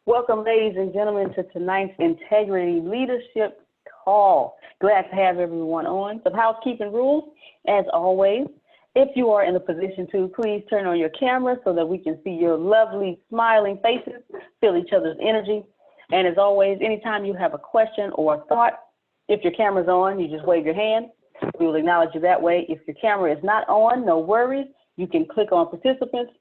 Welcome, ladies and gentlemen, to tonight's Integrity Leadership Call. Glad to have everyone on. Some housekeeping rules, as always. If you are in a position to, please turn on your camera so that we can see your lovely, smiling faces, feel each other's energy. And as always, anytime you have a question or a thought, if your camera's on, you just wave your hand. We will acknowledge you that way. If your camera is not on, no worries. You can click on participants.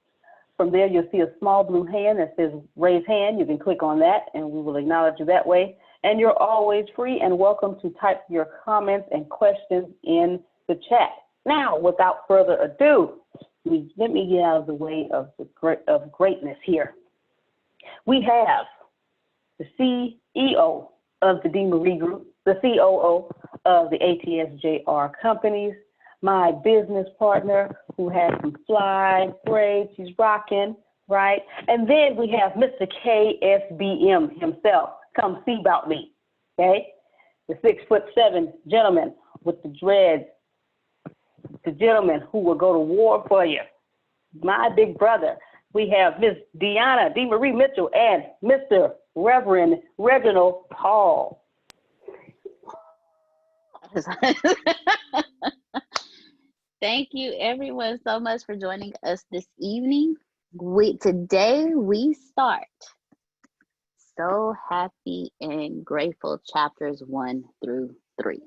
From there, you'll see a small blue hand that says raise hand. You can click on that and we will acknowledge you that way. And you're always free and welcome to type your comments and questions in the chat. Now, without further ado, let me get out of the way of greatness here. We have the CEO of the DeMarie Group, the COO of the ATSJR companies, my business partner who has some fly braids, he's rocking, right? And then we have Mr. KSBM himself. Come see about me, okay? The 6'7" gentleman with the dreads, the gentleman who will go to war for you. My big brother. We have Miss Deanna DeMarie Mitchell and Mr. Reverend Reginald Paul. Thank you everyone so much for joining us this evening. Today we start So Happy and Grateful chapters 1 through 3.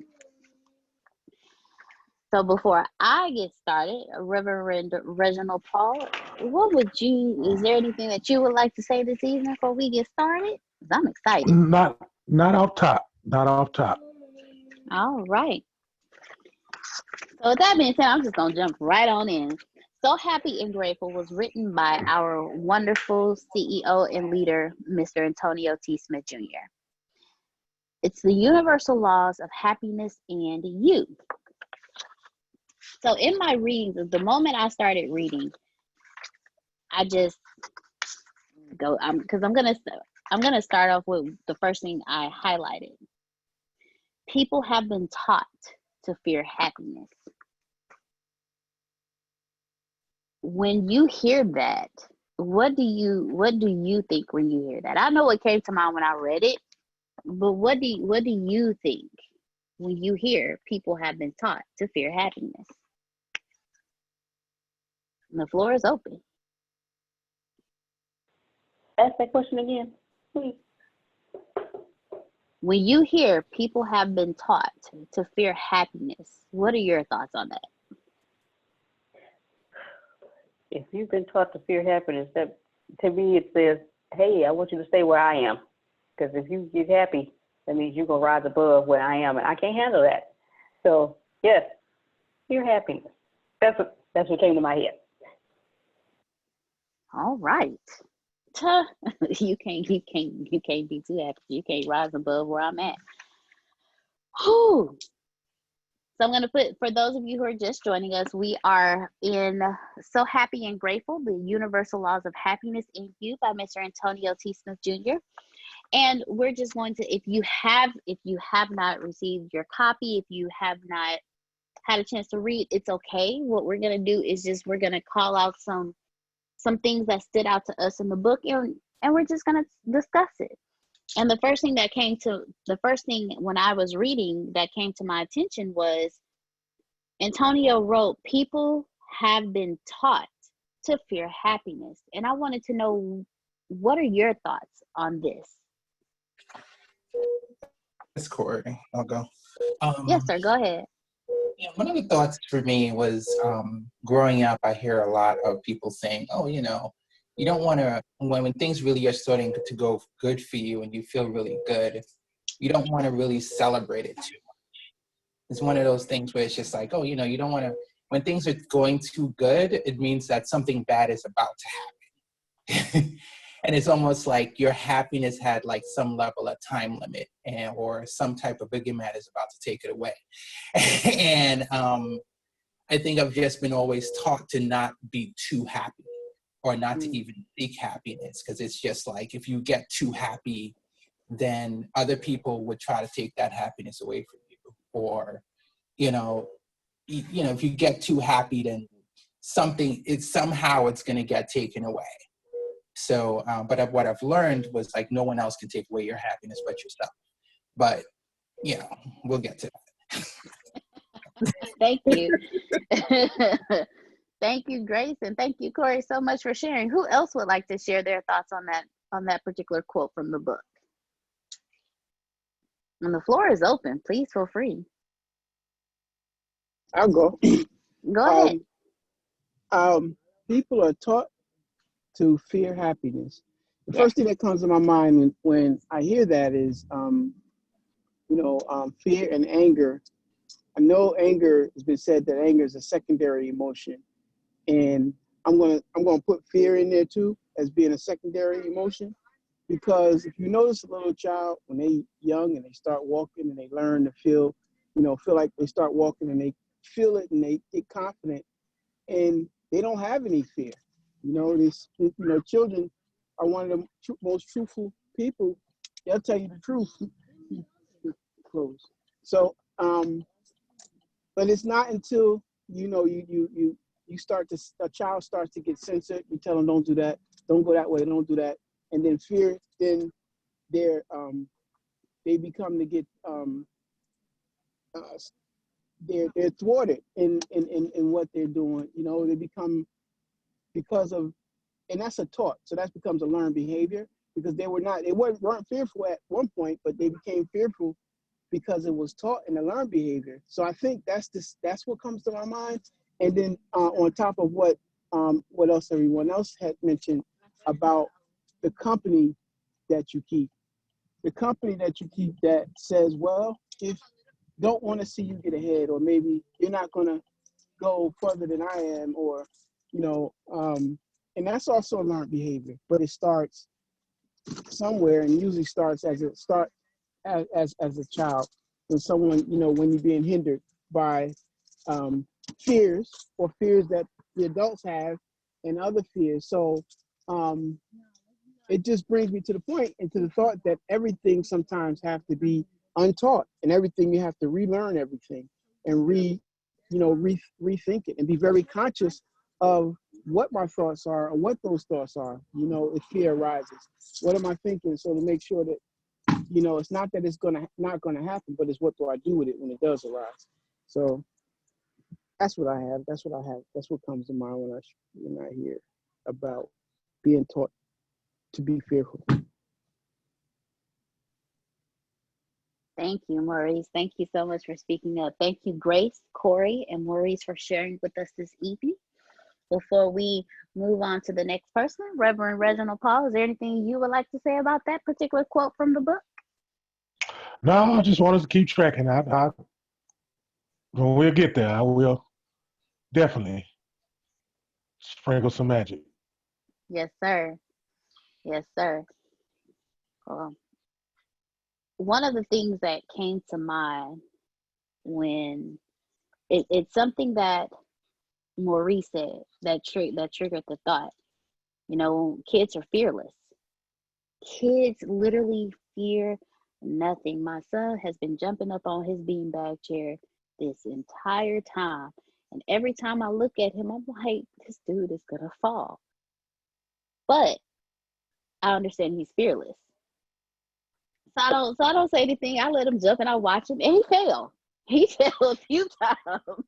So before I get started, Reverend Reginald Paul, is there anything that you would like to say this evening before we get started? 'Cause I'm excited. Not off top. All right. So with that being said, I'm just going to jump right on in. So Happy and Grateful was written by our wonderful CEO and leader, Mr. Antonio T. Smith Jr. It's the universal laws of happiness and you. So in my readings, the moment I started reading, I just go, because I'm gonna start off with the first thing I highlighted. People have been taught to fear happiness. When you hear that, what do you think when you hear that? I know what came to mind when I read it, but what do you think when you hear people have been taught to fear happiness? The floor is open. Ask that question again, please. When you hear people have been taught to fear happiness, what are your thoughts on that? If you've been taught to fear happiness, that to me it says, hey, I want you to stay where I am. Because if you get happy, that means you're going to rise above where I am, and I can't handle that. So, yes, fear happiness. That's what came to my head. All right. You can't be too happy. You can't rise above where I'm at. Whew. So I'm going to put, for those of you who are just joining us, we are in So Happy and Grateful, the Universal Laws of Happiness in You by Mr. Antonio T. Smith Jr. And we're just going to, if you have not received your copy, if you have not had a chance to read, it's okay. What we're going to do is we're going to call out some things that stood out to us in the book, and we're just going to discuss it. And the first thing when I was reading that came to my attention was Antonio wrote, people have been taught to fear happiness. And I wanted to know, what are your thoughts on this? It's Corey. I'll go. Yes, sir. Go ahead. Yeah, one of the thoughts for me was growing up, I hear a lot of people saying, oh, you don't want to, when things really are starting to go good for you and you feel really good, you don't want to really celebrate it too much. It's one of those things where it's just like, oh, you don't want to, when things are going too good, it means that something bad is about to happen. And it's almost like your happiness had like some level of time limit, or some type of boogeyman is about to take it away. And I think I've just been always taught to not be too happy, or not to even seek happiness, because it's just like, if you get too happy, then other people would try to take that happiness away from you. Or, if you get too happy, then somehow it's going to get taken away. So, but what I've learned was like no one else can take away your happiness but yourself. But we'll get to that. Thank you. Thank you, Grace, and thank you, Corey, so much for sharing. Who else would like to share their thoughts on that particular quote from the book? And the floor is open. Please feel free. I'll go. Go ahead. People are taught to fear happiness. The first thing that comes to my mind when I hear that is, fear and anger. I know anger has been said that anger is a secondary emotion, and I'm gonna put fear in there too as being a secondary emotion, because if you notice a little child when they young and they start walking and they learn to feel like they start walking and they feel it and they get confident and they don't have any fear. Children are one of the most truthful people. They'll tell you the truth. Close. So, but it's not until a child starts to get censored. You tell them don't do that, don't go that way, don't do that, and then fear. Then they become to get they're thwarted in what they're doing. They become and that's a taught. So that becomes a learned behavior, because they weren't fearful at one point, but they became fearful because it was taught in a learned behavior. So I think that's what comes to my mind. And then on top of what else everyone else had mentioned about the company that you keep. The company that you keep that says, well, if don't want to see you get ahead, or maybe you're not going to go further than I am, or, and that's also a learned behavior, but it starts somewhere and usually starts as a child, when someone, when you're being hindered by fears that the adults have and other fears. So it just brings me to the point and to the thought that everything sometimes have to be untaught, and everything you have to relearn everything and rethink it, and be very conscious of what my thoughts are or what those thoughts are. If fear arises, what am I thinking? So to make sure that it's not that it's not gonna happen, but it's what do I do with it when it does arise. So that's what I have. That's what comes to mind when I hear about being taught to be fearful. Thank you, Maurice. Thank you so much for speaking up. Thank you, Grace, Corey, and Maurice, for sharing with us this evening. Before we move on to the next person, Reverend Reginald Paul, is there anything you would like to say about that particular quote from the book? No, I just want us to keep tracking. When we'll get there, I will definitely sprinkle some magic. Yes, sir. Yes, sir. One of the things that came to mind when it's something that Maurice said that triggered the thought. Kids are fearless. Kids literally fear nothing. My son has been jumping up on his beanbag chair this entire time. And every time I look at him, I'm like, this dude is going to fall. But I understand he's fearless. So I don't say anything. I let him jump and I watch him, and he fell. He fell a few times.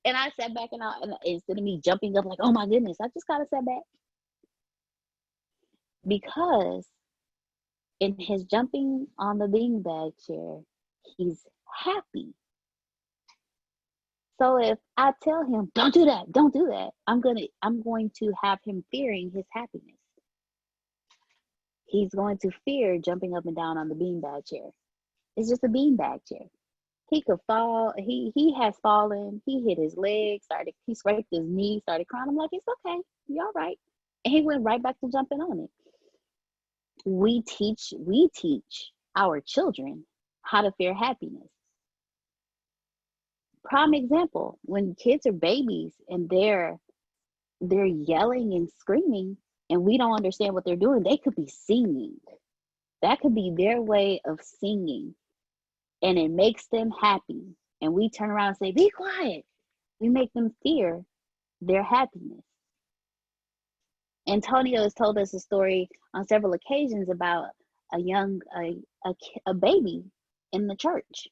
And I sat back and instead of me jumping up like, oh my goodness, I just kind of sat back. Because in his jumping on the beanbag chair, he's happy. So if I tell him, don't do that, I'm going to have him fearing his happiness. He's going to fear jumping up and down on the beanbag chair. It's just a beanbag chair. He could fall. He has fallen. He hit his leg, he scraped his knee, started crying. I'm like, it's okay. You're all right. And he went right back to jumping on it. We teach our children how to fear happiness. Prime example, when kids are babies and they're yelling and screaming and we don't understand what they're doing, they could be singing. That could be their way of singing, and it makes them happy. And we turn around and say, be quiet. We make them fear their happiness. Antonio has told us a story on several occasions about a baby in the church.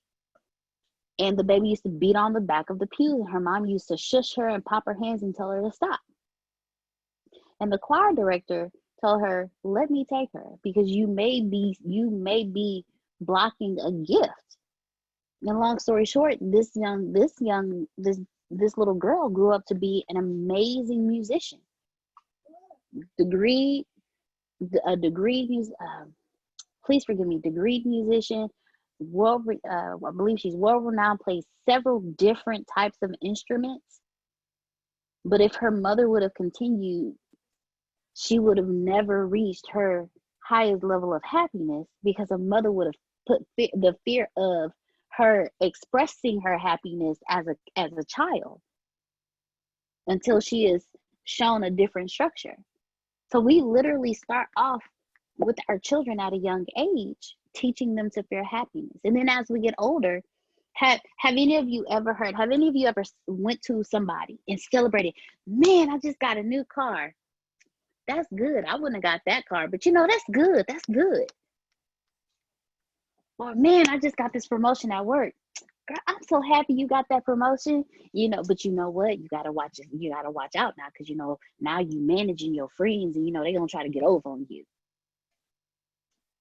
And the baby used to beat on the back of the pew. Her mom used to shush her and pop her hands and tell her to stop. And the choir director told her, "Let me take her, because you may be blocking a gift." And long story short, this little girl grew up to be an amazing musician. Degreed please forgive me, degreed musician, I believe she's world renowned, plays several different types of instruments. But if her mother would have continued, she would have never reached her highest level of happiness, because her mother would have put the fear of her expressing her happiness as a child until she is shown a different structure. So we literally start off with our children at a young age, teaching them to fear happiness. And then as we get older, have any of you ever went to somebody and celebrated, "Man, I just got a new car. That's good. I wouldn't have got that car, but that's good. That's good." Or, "Man, I just got this promotion at work. Girl, I'm so happy you got that promotion." But you know what? You gotta watch out now, because now you managing your friends, and they're gonna try to get over on you.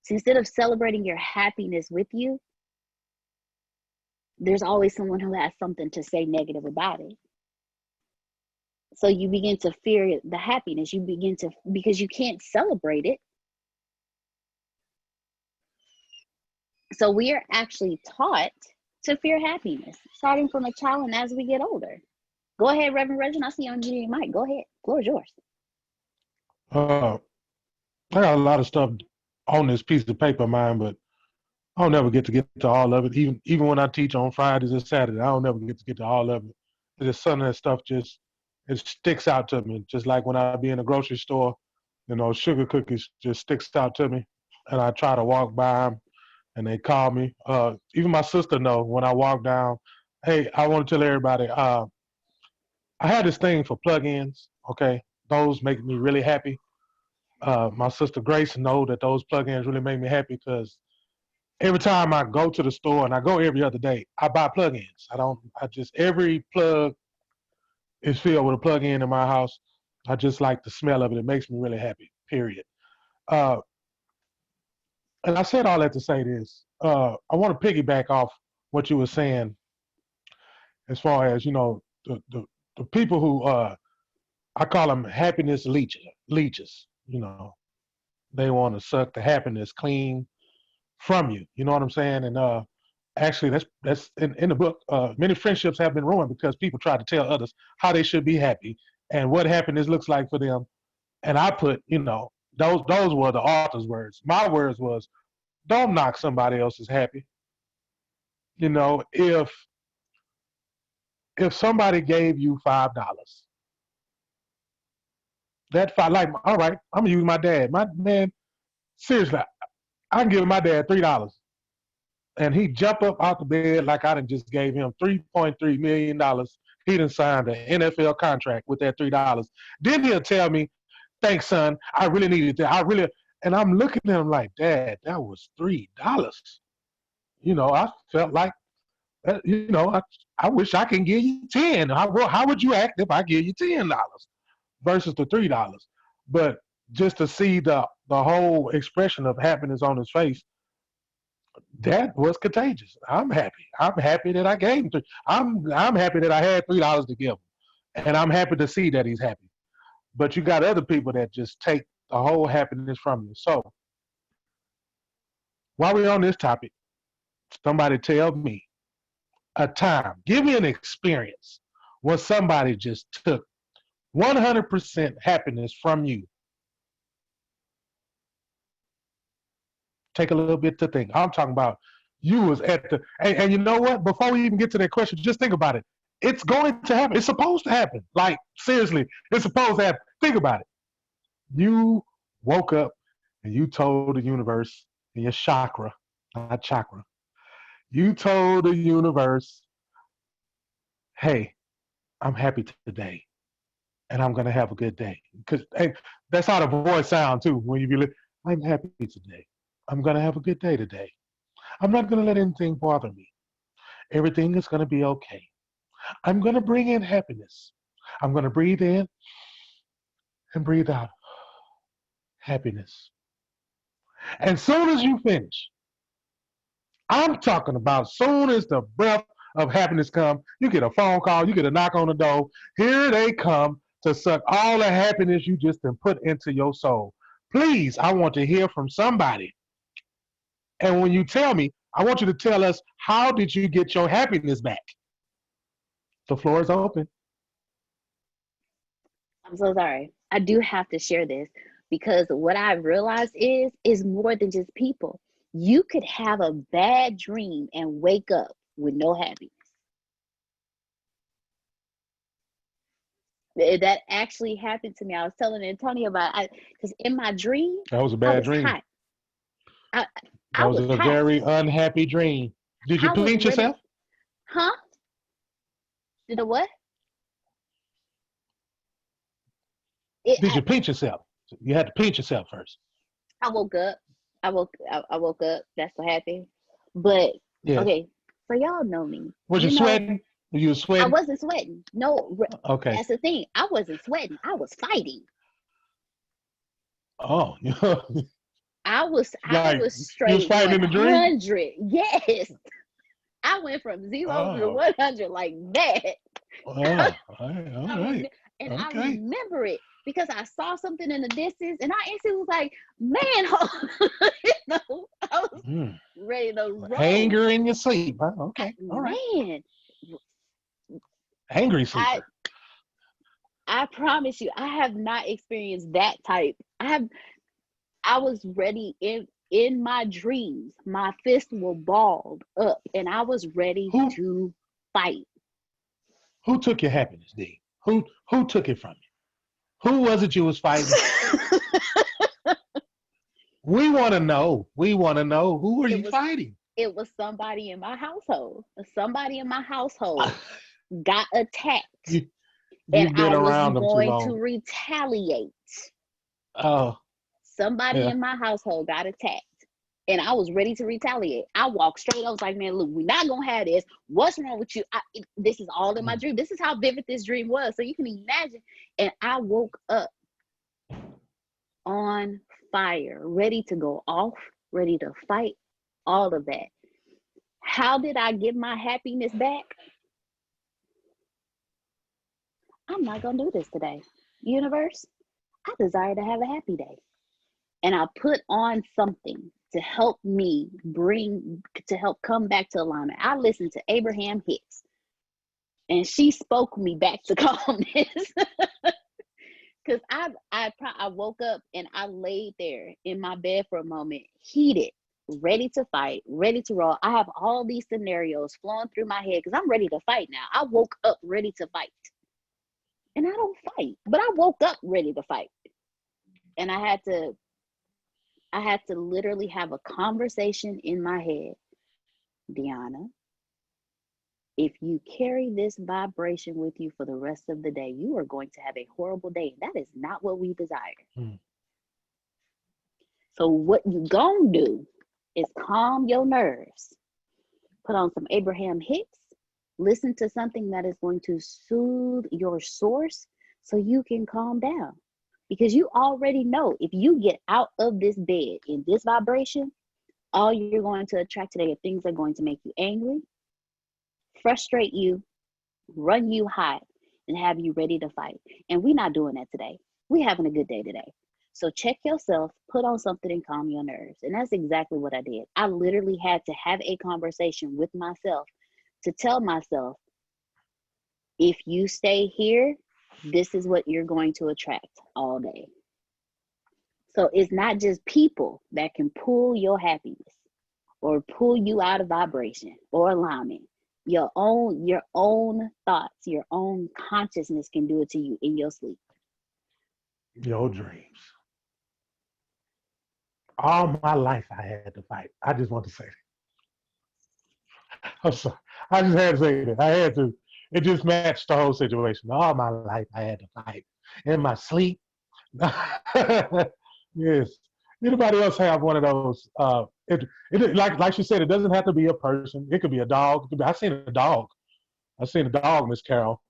So instead of celebrating your happiness with you, there's always someone who has something to say negative about it. So you begin to fear the happiness. Because you can't celebrate it. So we are actually taught to fear happiness, starting from a child and as we get older. Go ahead, Reverend Reginald. I see you on your mic. Go ahead. The floor is yours. I got a lot of stuff on this piece of paper of mine, but I'll never get to all of it. Even when I teach on Fridays and Saturdays, I don't never get to all of it. There's some of that stuff it sticks out to me. Just like when I be in a grocery store, sugar cookies just sticks out to me, and I try to walk by them, and they call me. Even my sister know when I walk down. Hey, I want to tell everybody. I had this thing for plug-ins. Okay, those make me really happy. My sister Grace know that those plug-ins really make me happy, because every time I go to the store, and I go every other day, I buy plug-ins. Every plug is filled with a plug-in in my house. I just like the smell of it. It makes me really happy, period. And I said all that to say this. I want to piggyback off what you were saying, as far as, the people who, I call them happiness leeches. They want to suck the happiness clean from you. You know what I'm saying? And actually, that's in the book. Many friendships have been ruined because people try to tell others how they should be happy and what happiness looks like for them. And I put, those were the author's words. My words was, don't knock somebody else's happy. If somebody gave you $5, all right, I'm gonna use my dad. My man, seriously, I can give my dad $3. And he jumped up out the bed like I done just gave him $3.3 million. He done signed an NFL contract with that $3. Then he'll tell me, "Thanks, son. I really needed that. And I'm looking at him like, "Dad, that was $3. I felt like, I wish I can give you 10. How would you act if I give you $10 versus the $3? But just to see the whole expression of happiness on his face, that was contagious. I'm happy. I'm happy that I gave him three. I'm happy that I had $3 to give him, and I'm happy to see that he's happy. But you got other people that just take the whole happiness from you. So while we're on this topic, somebody tell me a time. Give me an experience where somebody just took 100% happiness from you. Take a little bit to think. I'm talking about you was at the, and you know what? Before we even get to that question, just think about it. It's going to happen. It's supposed to happen. Like, seriously, it's supposed to happen. Think about it. You woke up and you told the universe and your chakra, not chakra, you told the universe, "Hey, I'm happy today and I'm going to have a good day." Because, hey, That's how the voice sounds too. When you be like, I'm happy today. I'm gonna have a good day today. I'm not gonna let anything bother me. Everything is gonna be okay. I'm gonna bring in happiness. I'm gonna breathe in and breathe out happiness. And soon as you finish, I'm talking about soon as the breath of happiness comes, you get a phone call, you get a knock on the door. Here they come to suck all the happiness you just been put into your soul. Please, I want to hear from somebody. And when you tell me, I want you to tell us, how did you get your happiness back? The floor is open. I'm so sorry. I do have to share this because what I realized is more than just people. You could have a bad dream and wake up with no happiness. That actually happened to me. I was telling Antonio about it because in my dream, That was a I bad was dream. hot. I, That I was was a hot. very unhappy dream. Did you I was pinch ready. yourself? Huh? Did a what? Did you pinch yourself? You had to pinch yourself first. I woke up. I woke up. That's what happened. But Yes. okay, so y'all know me. Was you You know, sweating? You were I sweating? wasn't sweating. No, Okay. that's the thing. I wasn't sweating. I was fighting. Oh, I was like you was straight fighting in the dream? 100. Yes. I went from 0 to Oh, 100 like that. oh, all right. And I Okay. remember it because I saw something in the distance and I instantly was like, man, you know, I was Mm. ready to roll. Anger in your sleep, huh? Okay, all right. Man, Angry sleeper. I promise you, I have not experienced that type. I was ready in my dreams. My fists were balled up and I was ready Who to fight. who took your happiness, D? Who took it from you? Who was it you was fighting? We want to know. We want to know, who are you fighting? It was somebody in my household. Somebody in my household got attacked. And You've been I was around them too going to long. retaliate. Oh, Somebody yeah. in my household got attacked. And I was ready to retaliate. I walked straight. I was like, man, look, we're not going to have this. What's wrong with you? This is all in my dream. This is how vivid this dream was. So you can imagine. And I woke up on fire, ready to go off, ready to fight, all of that. How did I get my happiness back? I'm not going to do this today. Universe, I desire to have a happy day. And I put on something to help me to help come back to alignment. I listened to Abraham Hicks and she spoke me back to calmness. Because I woke up and I laid there in my bed for a moment, heated, ready to fight, ready to roll. I have all these scenarios flowing through my head because I'm ready to fight now. I woke up ready to fight. And I don't fight, but I woke up ready to fight. And I had to literally have a conversation in my head. Deanna, if you carry this vibration with you for the rest of the day, you are going to have a horrible day. That is not what we desire. So what you gonna do is calm your nerves. Put on some Abraham Hicks. Listen to something that is going to soothe your source so you can calm down. Because you already know if you get out of this bed in this vibration, all you're going to attract today are things that are going to make you angry, frustrate you, run you hot, and have you ready to fight. And we're not doing that today. We're having a good day today. So check yourself, put on something and calm your nerves. And that's exactly what I did. I literally had to have a conversation with myself to tell myself, if you stay here, this is what you're going to attract all day. So it's not just people that can pull your happiness or pull you out of vibration or alignment. Your own thoughts, your own consciousness can do it to you in your sleep. Your dreams. All my life I had to fight. I just want to say that. I'm sorry. I just had to say that. I had to. It just matched the whole situation. All my life I had to fight. In my sleep, Yes. Anybody else have one of those? Like she said, it doesn't have to be a person. It could be a dog. It could be, I seen a dog. I seen a dog, Miss Carol,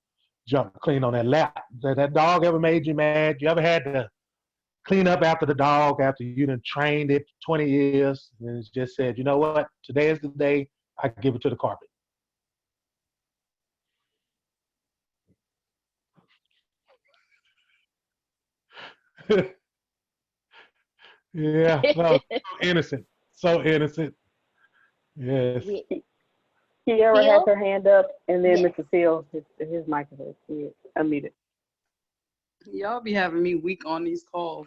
jump clean on that lap. That dog ever made you mad? You ever had to clean up after the dog after you done trained it 20 years and it's just said, you know what? Today is the day I give it to the carpet. Yeah, no, so innocent. So innocent. Yes. Kiara has Phil? her hand up, and then Yes. Mr. Phil, his microphone is unmuted. Y'all be having me weak on these calls.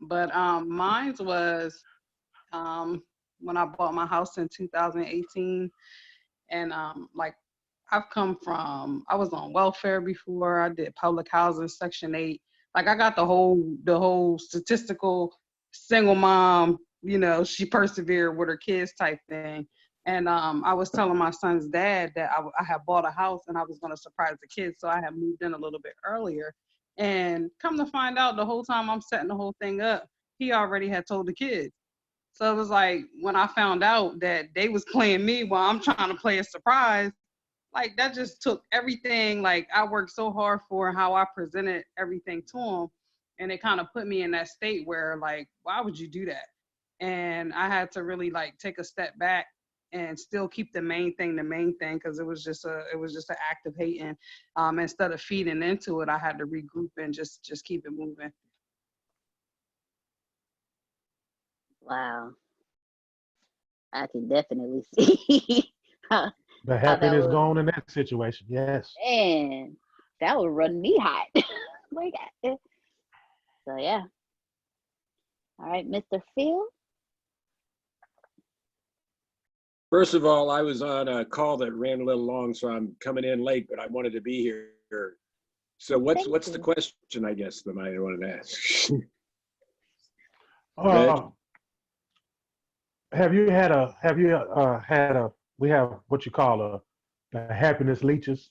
But mine was when I bought my house in 2018, and like I was on welfare before. I did public housing, Section 8. Like I got the whole statistical single mom, she persevered with her kids type thing. And I was telling my son's dad that I had bought a house and I was going to surprise the kids. So I had moved in a little bit earlier. And come to find out, the whole time I'm setting the whole thing up, he already had told the kids. So it was like when I found out that they was playing me while I'm trying to play a surprise, like that just took everything. Like I worked so hard for how I presented everything to them, and it kind of put me in that state where like, why would you do that? And I had to really like take a step back and still keep the main thing because it was just an act of hating. Instead of feeding into it, I had to regroup and just keep it moving. Wow. I can definitely see how The that happiness would, gone in that situation. Yes. man, that would run me hot. Like, so yeah. All right, Mr. Phil. First of all, I was on a call that ran a little long, so I'm coming in late, but I wanted to be here. So what's Thank the you. question, I guess, that I wanted to ask? Have you had we have what you call the happiness leeches.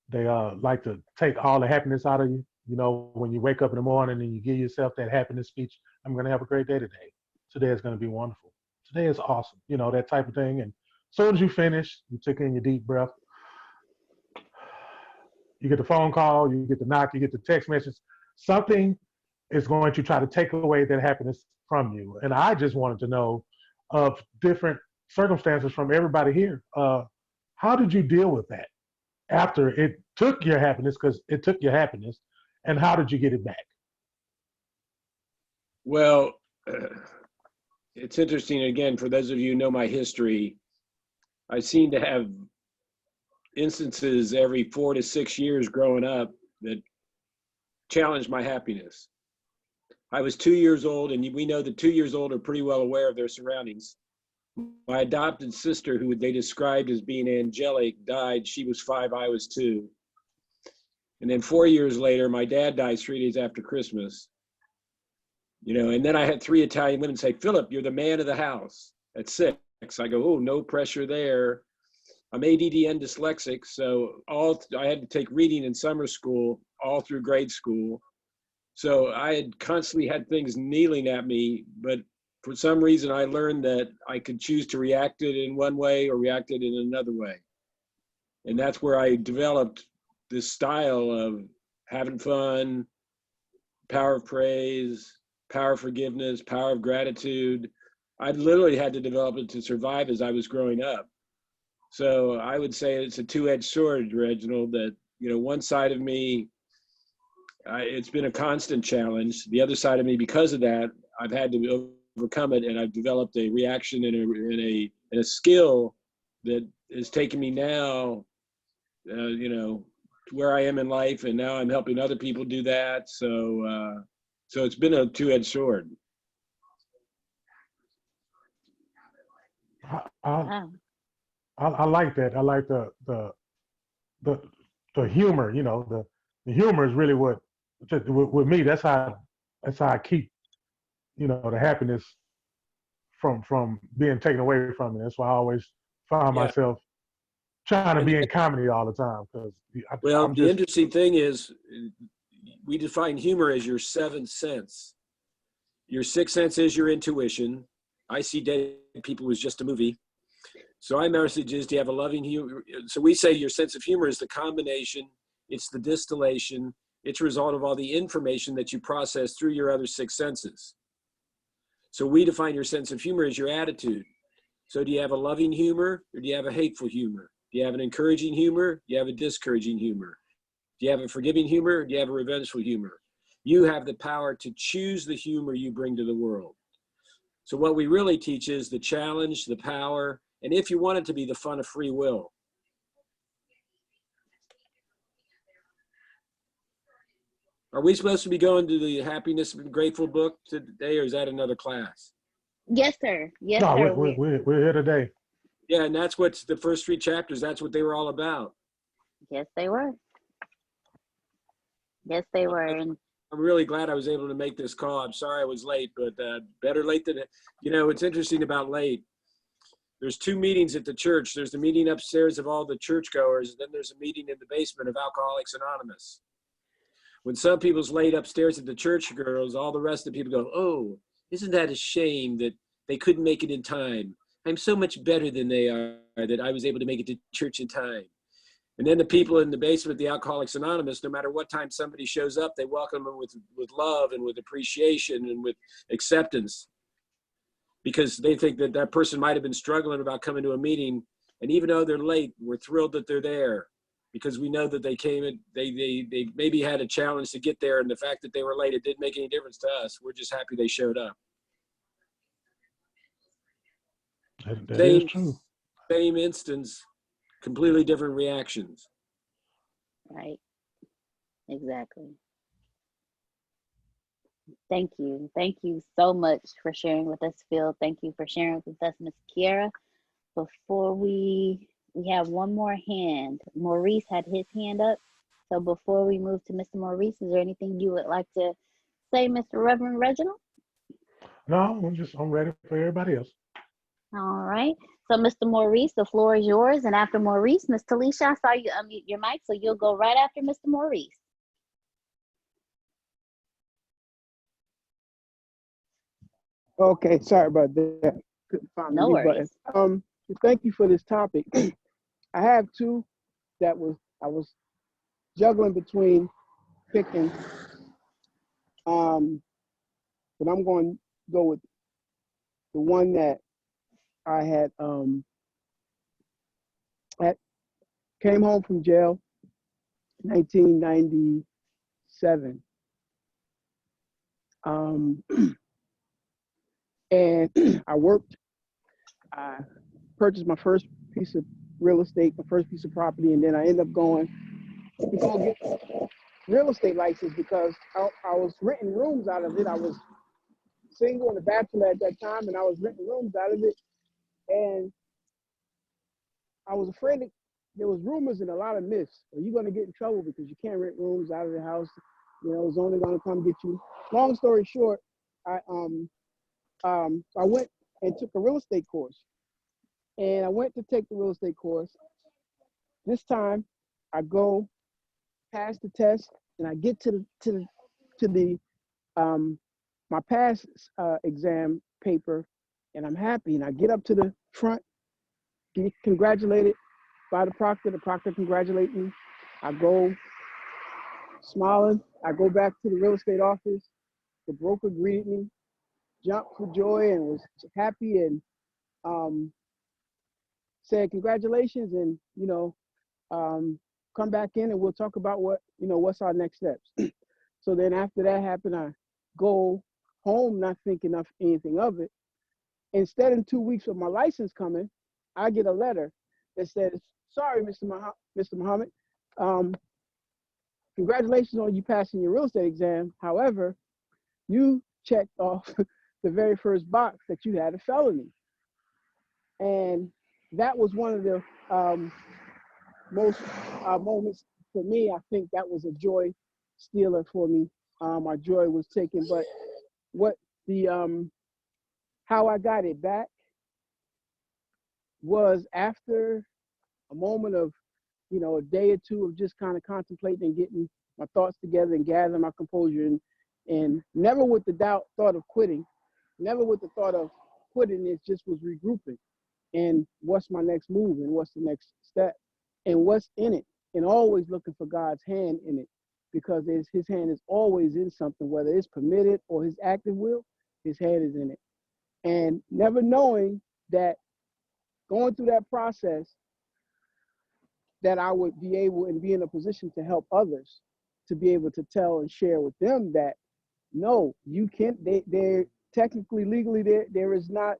They like to take all the happiness out of you. You know, when you wake up in the morning and you give yourself that happiness speech, I'm going to have a great day today. Today is going to be wonderful. Today is awesome. You know, that type of thing. And as soon as you finish, you took in your deep breath. You get the phone call, you get the knock, you get the text message. Something is going to try to take away that happiness from you. And I just wanted to know of different circumstances from everybody here. How did you deal with that after it took your happiness, because it took your happiness, and how did you get it back? Well, it's interesting. Again, for those of you who know my history, I seem to have instances every 4 to 6 years growing up that challenged my happiness. I was 2 years old, and we know that 2 years old are pretty well aware of their surroundings. My adopted sister, who they described as being angelic, died. She was 5, I was 2. And then 4 years later, my dad dies 3 days after Christmas. And then I had 3 Italian women say, "Philip, you're the man of the house." At 6, I go, "Oh, no pressure there." I'm ADD and dyslexic, so I had to take reading in summer school all through grade school. So I had constantly had things kneeling at me, but for some reason I learned that I could choose to react it in one way or react it in another way. And that's where I developed this style of having fun, power of praise, power of forgiveness, power of gratitude. I literally had to develop it to survive as I was growing up. So I would say it's a two-edged sword, Reginald, that, one side of me, it's been a constant challenge. The other side of me, because of that, I've had to overcome it, and I've developed a reaction and a skill that is taking me now, to where I am in life, and now I'm helping other people do that. So it's been a two-edged sword. Wow. I like that. I like the humor. The humor is really what with me. That's how I keep the happiness from being taken away from me. That's why I always find Yeah. myself trying to be in comedy all the time because Well, I'm the just interesting thing is we define humor as your seventh sense. Your sixth sense is your intuition. I See Dead People was just a movie. So our message is, do you have a loving humor? So we say your sense of humor is the combination, it's the distillation, it's a result of all the information that you process through your other six senses. So we define your sense of humor as your attitude. So do you have a loving humor or do you have a hateful humor? Do you have an encouraging humor? Do you have a discouraging humor? Do you have a forgiving humor? Or do you have a revengeful humor? You have the power to choose the humor you bring to the world. So what we really teach is the challenge, the power, and if you want it to be, the fun of free will. Are we supposed to be going to the Happiness and Grateful book today, or is that another class? Yes, sir. Yes, no, sir. we're here today. Yeah, and that's what's the first three chapters. That's what they were all about. Yes, they were. Yes, they were. And I'm really glad I was able to make this call. I'm sorry I was late, but better late than, you know, what's interesting about late, there's two meetings at the church. There's the meeting upstairs of all the churchgoers, and then there's a meeting in the basement of Alcoholics Anonymous. When some people's laid upstairs at the church girls, all the rest of the people go, oh, isn't that a shame that they couldn't make it in time? I'm so much better than they are that I was able to make it to church in time. And then the people in the basement of the Alcoholics Anonymous, no matter what time somebody shows up, they welcome them with love and with appreciation and with acceptance, because they think that that person might have been struggling about coming to a meeting. And even though they're late, we're thrilled that they're there because we know that they came in, they maybe had a challenge to get there. And the fact that they were late, it didn't make any difference to us. We're just happy they showed up. That is true. Same instance, completely different reactions. right. Exactly. Thank you. Thank you so much for sharing with us, Phil. Thank you for sharing with us, Miss Kiera. Before we have one more hand. Maurice had his hand up. So before we move to Mr. Maurice, is there anything you would like to say, Mr. Reverend Reginald? No, I'm ready for everybody else. All right. So Mr. Maurice, the floor is yours. And after Maurice, Ms. Talisha, I saw you unmute your mic, so you'll go right after Mr. Maurice. Okay, sorry about that. Couldn't find the No mute worries. button. Thank you for this topic. I have two that I was juggling between picking, but I'm going to go with the one that I had came home from jail, 1997, and I worked. I purchased my first piece of real estate, my first piece of property, and then I ended up going to go get real estate license because I was renting rooms out of it. I was single and a bachelor at that time, and I was renting rooms out of it. And I was afraid that there was rumors and a lot of myths. Are you going to get in trouble because you can't rent rooms out of the house? You know, it's only going to come get you. Long story short, I went and took a real estate course. And I went to take the real estate course. This time, I go pass the test, and I get to the my pass exam paper, and I'm happy. And I get up to the front, get congratulated by the proctor. The proctor congratulates me. I go smiling. I go back to the real estate office. The broker greeted me, jumped for joy, and was happy, and said congratulations, and come back in and we'll talk about what's our next steps. So then after that happened, I go home not thinking of anything of it. Instead, in 2 weeks of my license coming, I get a letter that says, sorry, Mr. Muhammad, congratulations on you passing your real estate exam. However, you checked off the very first box that you had a felony. And that was one of the most moments for me. I think that was a joy stealer for me. My joy was taken, but how I got it back was after a moment of, you know, a day or two of just kind of contemplating and getting my thoughts together and gathering my composure, and never with the thought of quitting, never with the thought of quitting. It just was regrouping and what's my next move and what's the next step and what's in it, and always looking for God's hand in it, because his hand is always in something, whether it's permitted or his active will, his hand is in it. And never knowing that going through that process, that I would be able and be in a position to help others, to be able to tell and share with them that, no, you can't, they're technically, legally, there is not,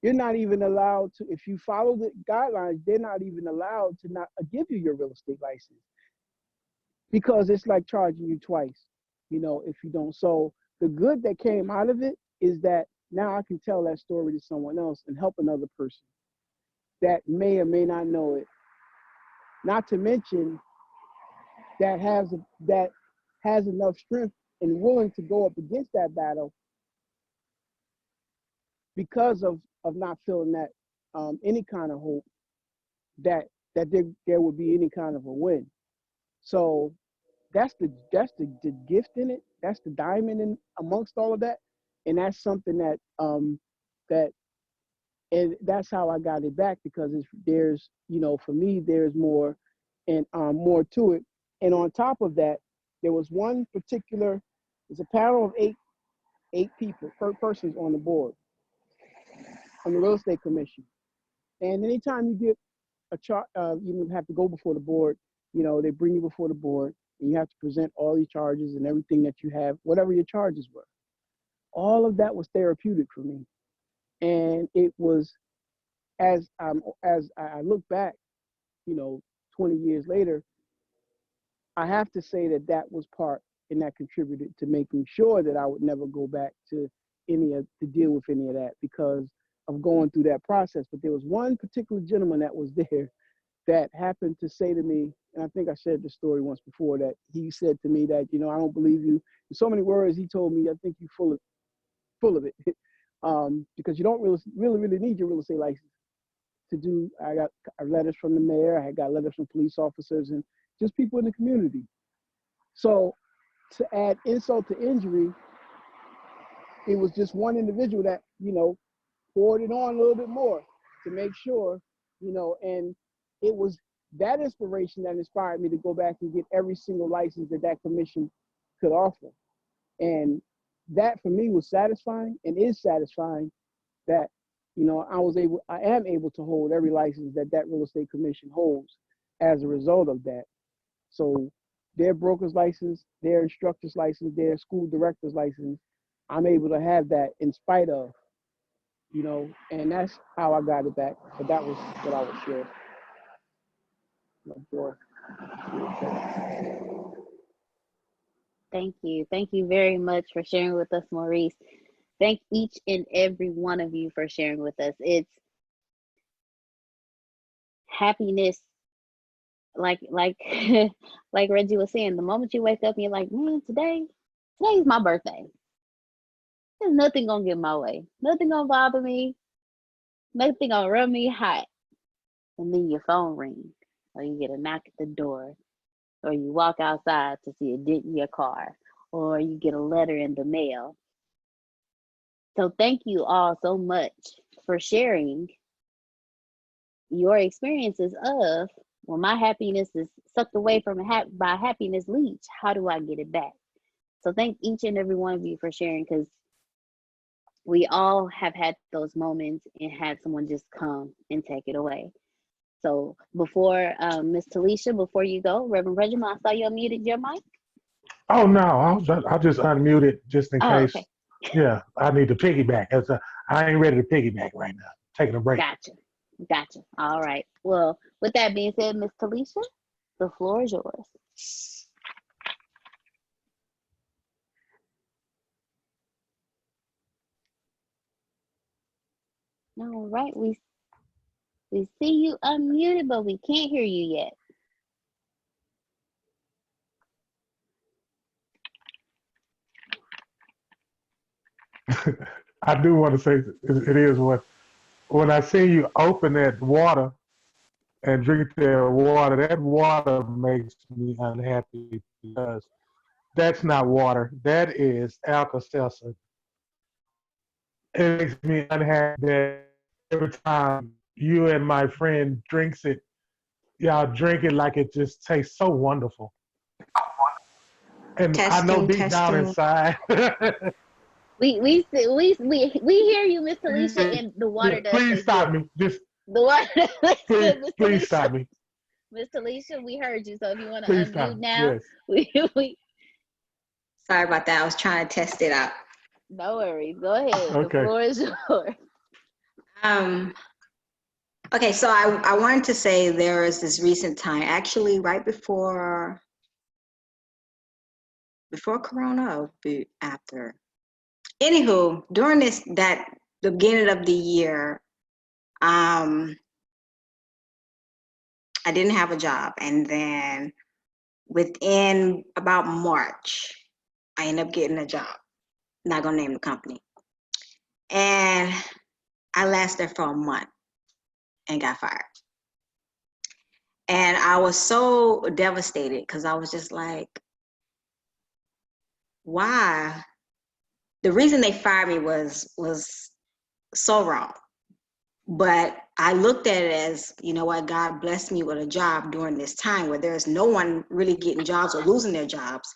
you're not even allowed to, if you follow the guidelines, they're not even allowed to not give you your real estate license, because it's like charging you twice, you know, if you don't. So the good that came out of it is that now I can tell that story to someone else and help another person that may or may not know it. Not to mention that has enough strength and willing to go up against that battle because of not feeling that any kind of hope that there would be any kind of a win. So that's the gift in it. That's the diamond in amongst all of that, and that's something that and that's how I got it back, because there's, you know, for me, there's more and more to it. And on top of that, there was one particular, there's a panel of eight people, persons on the board, on the real estate commission. And anytime you get a chart, you have to go before the board. You know, they bring you before the board, and you have to present all your charges and everything that you have, whatever your charges were. All of that was therapeutic for me. And it was, as I look back, you know, 20 years later, I have to say that was part, and that contributed to making sure that I would never go back to deal with any of that, because of going through that process. But there was one particular gentleman that was there that happened to say to me, and I think I shared this story once before, that he said to me that, you know, I don't believe you. In so many words, he told me, I think you're full of it, because you don't really need your real estate license to do. I got letters from the mayor, I got letters from police officers, and just people in the community. So to add insult to injury, it was just one individual that, you know, poured it on a little bit more to make sure, you know, and it was that inspiration that inspired me to go back and get every single license that commission could offer. And that for me was satisfying, and is satisfying, that, you know, I am able to hold every license that real estate commission holds as a result of that. So their broker's license, their instructor's license, their school director's license, I'm able to have that in spite of, you know, and that's how I got it back. But that was what I would share. Thank you. Thank you very much for sharing with us, Maurice. Thank each and every one of you for sharing with us. It's happiness, like like Reggie was saying, the moment you wake up and you're like, man, today's my birthday. There's nothing gonna get in my way. Nothing gonna bother me. Nothing gonna run me hot. And then your phone rings, or you get a knock at the door, or you walk outside to see a dent in your car, or you get a letter in the mail. So thank you all so much for sharing your experiences of, well, my happiness is sucked away from by happiness leech. How do I get it back? So thank each and every one of you for sharing, because we all have had those moments and had someone just come and take it away. So before Miss Talisha, before you go, Reverend Reginald, I saw you unmuted your mic. Oh no, I just unmuted just in Oh, case. okay. Yeah, I need to piggyback. I ain't ready to piggyback right now. Taking a break. Gotcha. All right. Well, with that being said, Miss Talisha, the floor is yours. All right. We see you unmuted, but we can't hear you yet. I do want to say it is when I see you open that water and drink their water, that water makes me unhappy because that's not water. That is Alka-Seltzer. It makes me unhappy that every time you and my friend drinks it, y'all drink it like it just tastes so wonderful. And I know Testing, deep down testing. inside, We hear you, Miss Talisha, and the water does please taste good. stop me. Just The water does taste good, Miss please Talisha. stop me. Miss Talisha, we heard you. So if you want to Please stop unmute me. now, Yes. we Sorry about that. I was trying to test it out. no worries. Go ahead. The Okay. floor is yours. Okay, so I wanted to say there was this recent time, actually right before Corona or after. Anywho, during the beginning of the year, I didn't have a job, and then within about March, I ended up getting a job. Not gonna name the company, and I lasted for a month and got fired. And I was so devastated because I was just like, why? The reason they fired me was so wrong. But I looked at it as, you know what, God blessed me with a job during this time where there's no one really getting jobs or losing their jobs.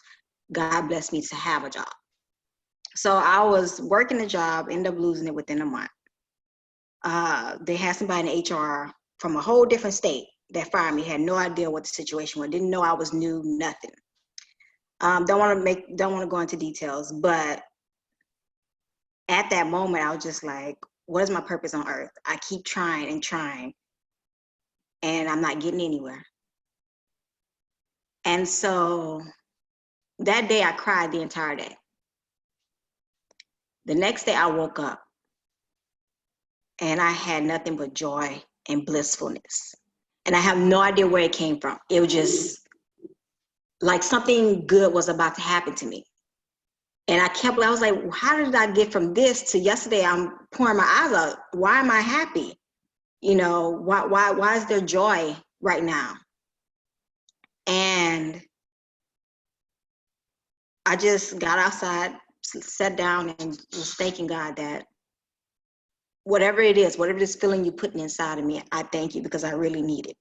God blessed me to have a job. So I was working a job, ended up losing it within a month. They had somebody in HR from a whole different state that fired me, had no idea what the situation was, didn't know I was new, nothing. Don't want to go into details, but at that moment, I was just like, what is my purpose on earth? I keep trying and trying, and I'm not getting anywhere. And so that day I cried the entire day. The next day I woke up and I had nothing but joy and blissfulness. And I have no idea where it came from. It was just like something good was about to happen to me. And I was like, how did I get from this to yesterday? I'm pouring my eyes out. Why am I happy? You know, why is there joy right now? And I just got outside, sat down, and was thanking God that whatever it is, whatever this feeling you're putting inside of me, I thank you because I really need it.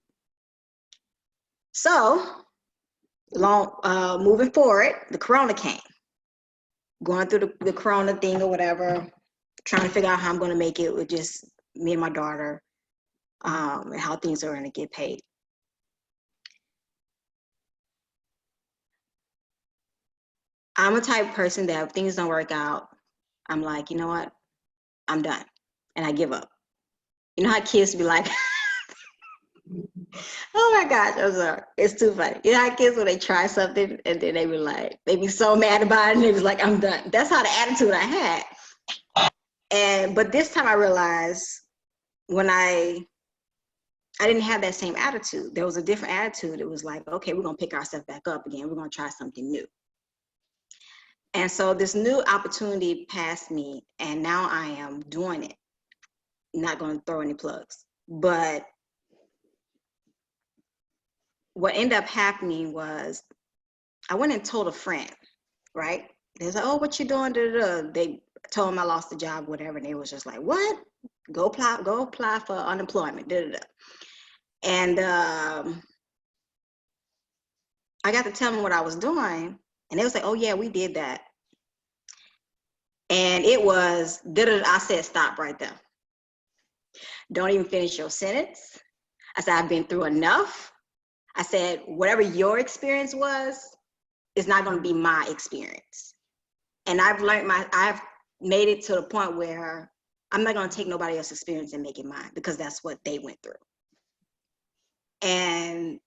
So, moving forward, the Corona came. Going through the Corona thing or whatever, trying to figure out how I'm going to make it with just me and my daughter, and how things are going to get paid. I'm a type of person that if things don't work out, I'm like, you know what? I'm done. And I give up. You know how kids be like, oh my gosh, I'm sorry. It's too funny. You know how kids, when they try something and then they be so mad about it and they was like, I'm done. That's how the attitude I had. But this time I realized when I didn't have that same attitude. There was a different attitude. It was like, okay, we're going to pick ourselves back up again. We're going to try something new. And so this new opportunity passed me, and now I am doing it. Not going to throw any plugs. But what ended up happening was I went and told a friend, right? They was like, oh, what you doing? They told them I lost the job, whatever. And they was just like, what? Go apply for unemployment. And I got to tell them what I was doing. And they was like, oh, yeah, we did that. And it was, I said, stop right there. Don't even finish your sentence. I said, I've been through enough. I said, whatever your experience was, is not going to be my experience. And I've made it to the point where I'm not going to take nobody else's experience and make it mine, because that's what they went through. And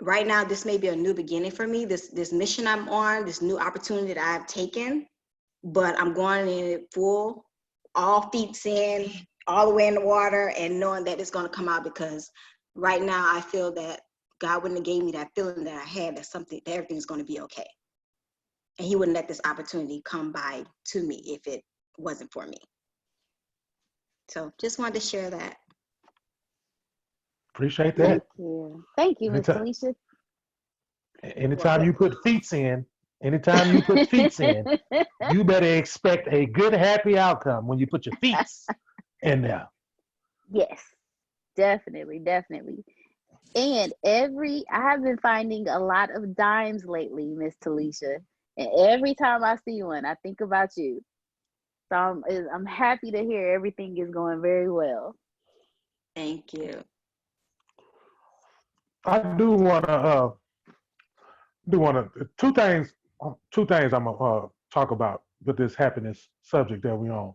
right now, this may be a new beginning for me, this mission I'm on, this new opportunity that I've taken, but I'm going in it full, all feet in, all the way in the water, and knowing that it's going to come out, because right now I feel that God wouldn't have gave me that feeling that I had, that everything's going to be okay. And he wouldn't let this opportunity come by to me if it wasn't for me. So just wanted to share that. Appreciate Thank that. you. Thank you, Miss Anytime, Talisha. anytime you put anytime you put feet in, you better expect a good, happy outcome when you put your feet in there. Yes, definitely, definitely. And I have been finding a lot of dimes lately, Miss Talisha. And every time I see one, I think about you. So I'm happy to hear everything is going very well. Thank you. I do wanna two things I'm gonna talk about with this happiness subject that we on.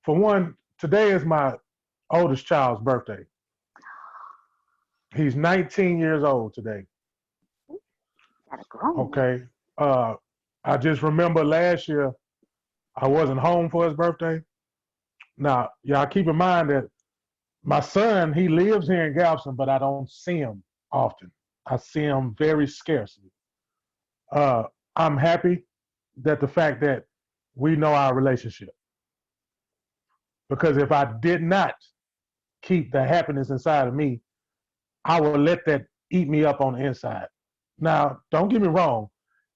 For one, today is my oldest child's birthday. He's 19 years old today. Got a grown one. Okay. Uh, I just remember last year I wasn't home for his birthday. Now, y'all keep in mind that my son, he lives here in Galveston, but I don't see him often. I see him very scarcely. Uh, I'm happy that the fact that we know our relationship. Because if I did not keep the happiness inside of me, I would let that eat me up on the inside. Now, don't get me wrong.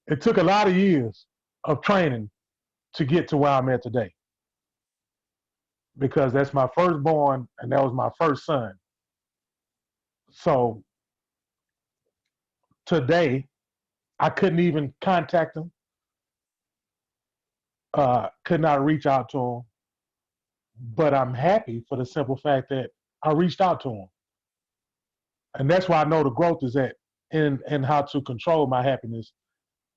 It took a lot of years of training to get to where I'm at today. Because that's my firstborn and that was my first son. So today, I couldn't even contact him, could not reach out to him, but I'm happy for the simple fact that I reached out to him. And that's why I know the growth is at in how to control my happiness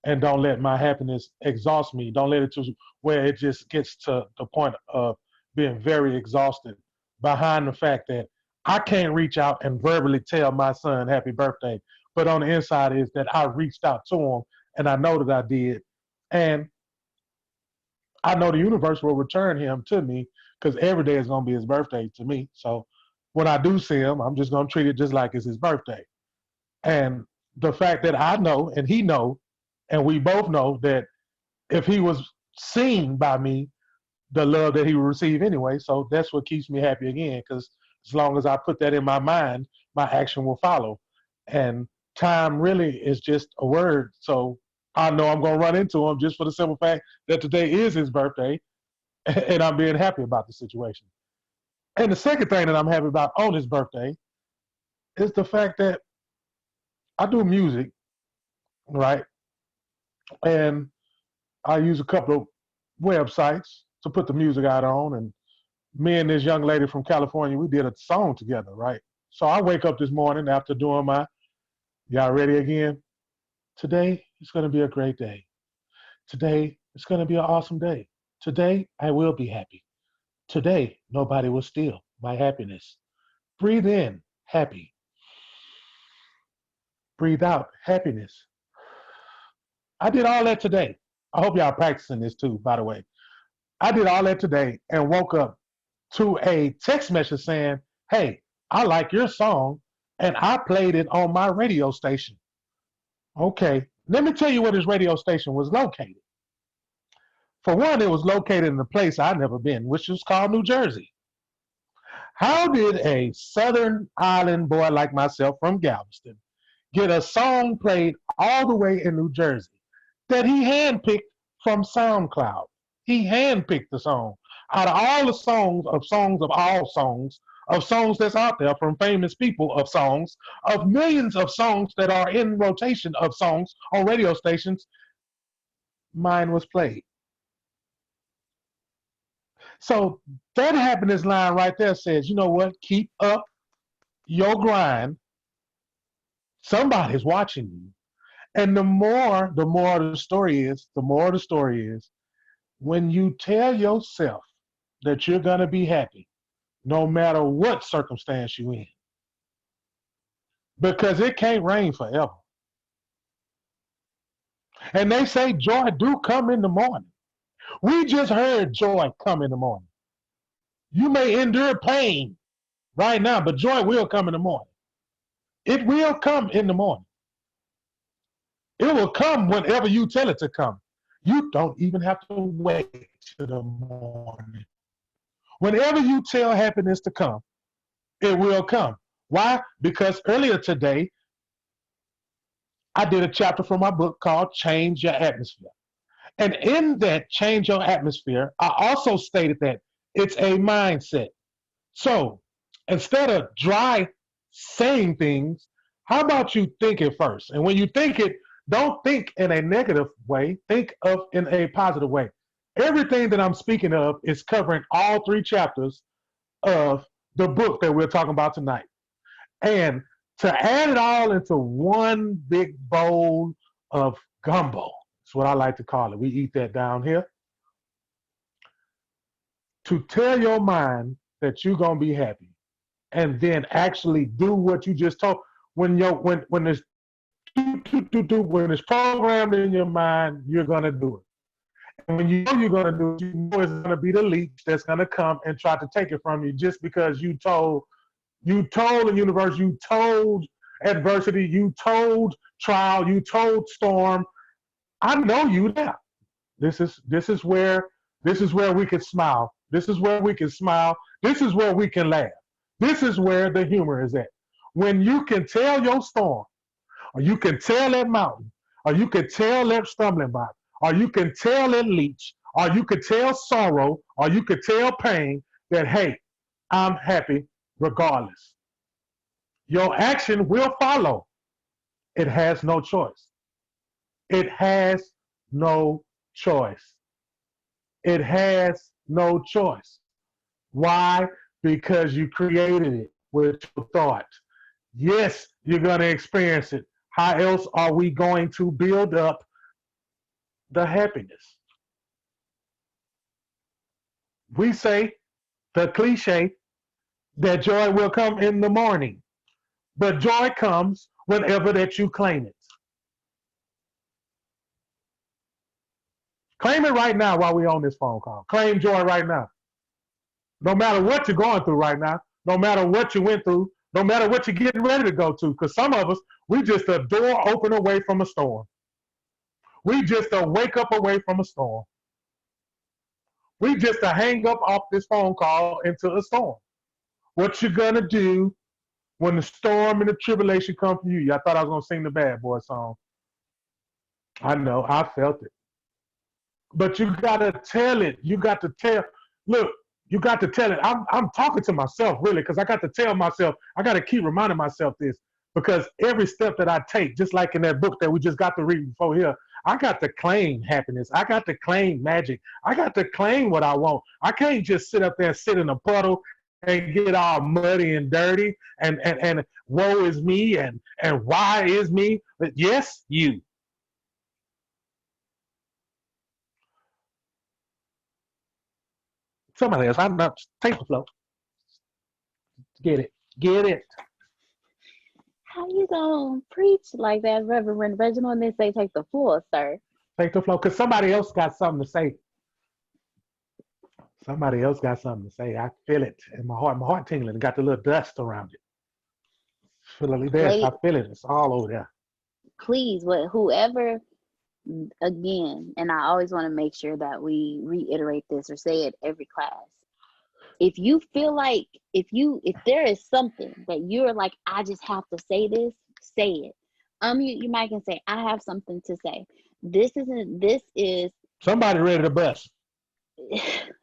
and don't let my happiness exhaust me. Don't let it to where it just gets to the point of being very exhausted behind the fact that I can't reach out and verbally tell my son happy birthday. But on the inside is that I reached out to him and I know that I did. And I know the universe will return him to me because every day is going to be his birthday to me. So when I do see him, I'm just going to treat it just like it's his birthday. And the fact that I know and he know, and we both know that if he was seen by me, the love that he would receive anyway. So that's what keeps me happy again, because as long as I put that in my mind, my action will follow. And time really is just a word. So I know I'm going to run into him just for the simple fact that today is his birthday and I'm being happy about the situation. And the second thing that I'm happy about on his birthday is the fact that I do music, right? And I use a couple of websites to put the music out on. And me and this young lady from California, we did a song together, right? So I wake up this morning after doing y'all ready again? Today is going to be a great day. Today is going to be an awesome day. Today I will be happy. Today nobody will steal my happiness. Breathe in, happy. Breathe out, happiness. I did all that today. I hope y'all practicing this too, by the way. I did all that today and woke up to a text message saying, hey, I like your song and I played it on my radio station. Okay, let me tell you where this radio station was located. For one, it was located in a place I'd never been, which was called New Jersey. How did a Southern Island boy like myself from Galveston get a song played all the way in New Jersey that he handpicked from SoundCloud? He handpicked the song out of all the songs of all songs, of songs that's out there from famous people of songs, of millions of songs that are in rotation of songs on radio stations. Mine was played. So that happiness line right there says, you know what? Keep up your grind. Somebody's watching you. And the more the story is, when you tell yourself that you're going to be happy, no matter what circumstance you're in, because it can't rain forever. And they say joy do come in the morning. We just heard joy come in the morning. You may endure pain right now, but joy will come in the morning. It will come in the morning. It will come whenever you tell it to come. You don't even have to wait till the morning. Whenever you tell happiness to come, it will come. Why? Because earlier today, I did a chapter from my book called Change Your Atmosphere. And in that Change Your Atmosphere, I also stated that it's a mindset. So instead of dry saying things, how about you think it first? And when you think it, don't think in a negative way, think of in a positive way. Everything that I'm speaking of is covering all 3 chapters of the book that we're talking about tonight. And to add it all into one big bowl of gumbo, that's what I like to call it. We eat that down here. To tell your mind that you're gonna be happy, and then actually do what you just told. When there's when it's programmed in your mind, you're gonna do it. And when you know you're gonna do it, you know it's gonna be the leech that's gonna come and try to take it from you just because you told the universe, you told adversity, you told trial, you told storm. I know you now. This is where we can smile. This is where we can smile. This is where we can laugh. This is where the humor is at. When you can tell your storm, or you can tell that mountain, or you can tell that stumbling block, or you can tell that leech, or you can tell sorrow, or you can tell pain that, hey, I'm happy regardless. Your action will follow. It has no choice. It has no choice. It has no choice. Why? Because you created it with your thought. Yes, you're going to experience it. How else are we going to build up the happiness? We say the cliche that joy will come in the morning, but joy comes whenever that you claim it. Claim it right now while we're on this phone call. Claim joy right now. No matter what you're going through right now, no matter what you went through, no matter what you're getting ready to go to, because some of us, we just a door open away from a storm. We just a wake up away from a storm. We just a hang up off this phone call into a storm. What you gonna do when the storm and the tribulation come for you? I thought I was gonna sing the Bad Boy song. I know, I felt it. But you gotta tell it. You got to tell. Look, you got to tell it. I'm talking to myself really, because I got to tell myself. I got to keep reminding myself this, because every step that I take, just like in that book that we just got to read before here, I got to claim happiness. I got to claim magic. I got to claim what I want. I can't just sit up there and sit in a puddle and get all muddy and dirty and woe is me and why is me. But yes, you. Somebody else, I'm not, take the flow. Get it. Get it. How you gonna preach like that, Reverend Reginald, and then say take the floor, sir? Take the flow, because somebody else got something to say. Somebody else got something to say. I feel it in my heart tingling. Got the little dust around it. I feel it. It's all over there. Please, whoever, again, and I always want to make sure that we reiterate this or say it every class. If you feel like, if there is something that you're like, I just have to say this, say it. You might can say, I have something to say. This is somebody ready to bust.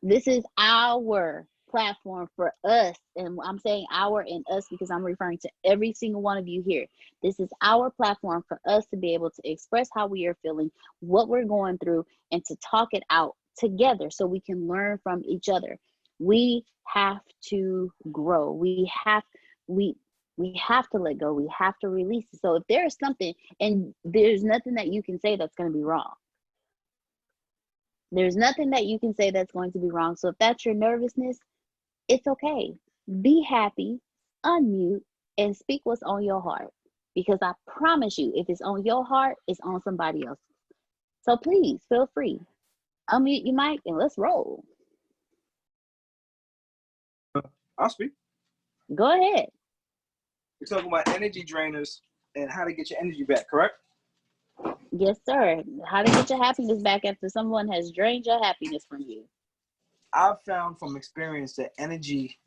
This is our platform for us, and I'm saying our and us because I'm referring to every single one of you here. This is our platform for us to be able to express how we are feeling, what we're going through, and to talk it out together so we can learn from each other. We have to grow. We have to let go. We have to release it. So if there is something, and there's nothing that you can say that's going to be wrong. There's nothing that you can say that's going to be wrong. So if that's your nervousness, it's okay. Be happy, unmute, and speak what's on your heart. Because I promise you, if it's on your heart, it's on somebody else's. So please feel free. Unmute your mic and let's roll. I'll speak. Go ahead. We're talking about energy drainers and how to get your energy back, correct? Yes, sir. How to get your happiness back after someone has drained your happiness from you. I've found from experience that energy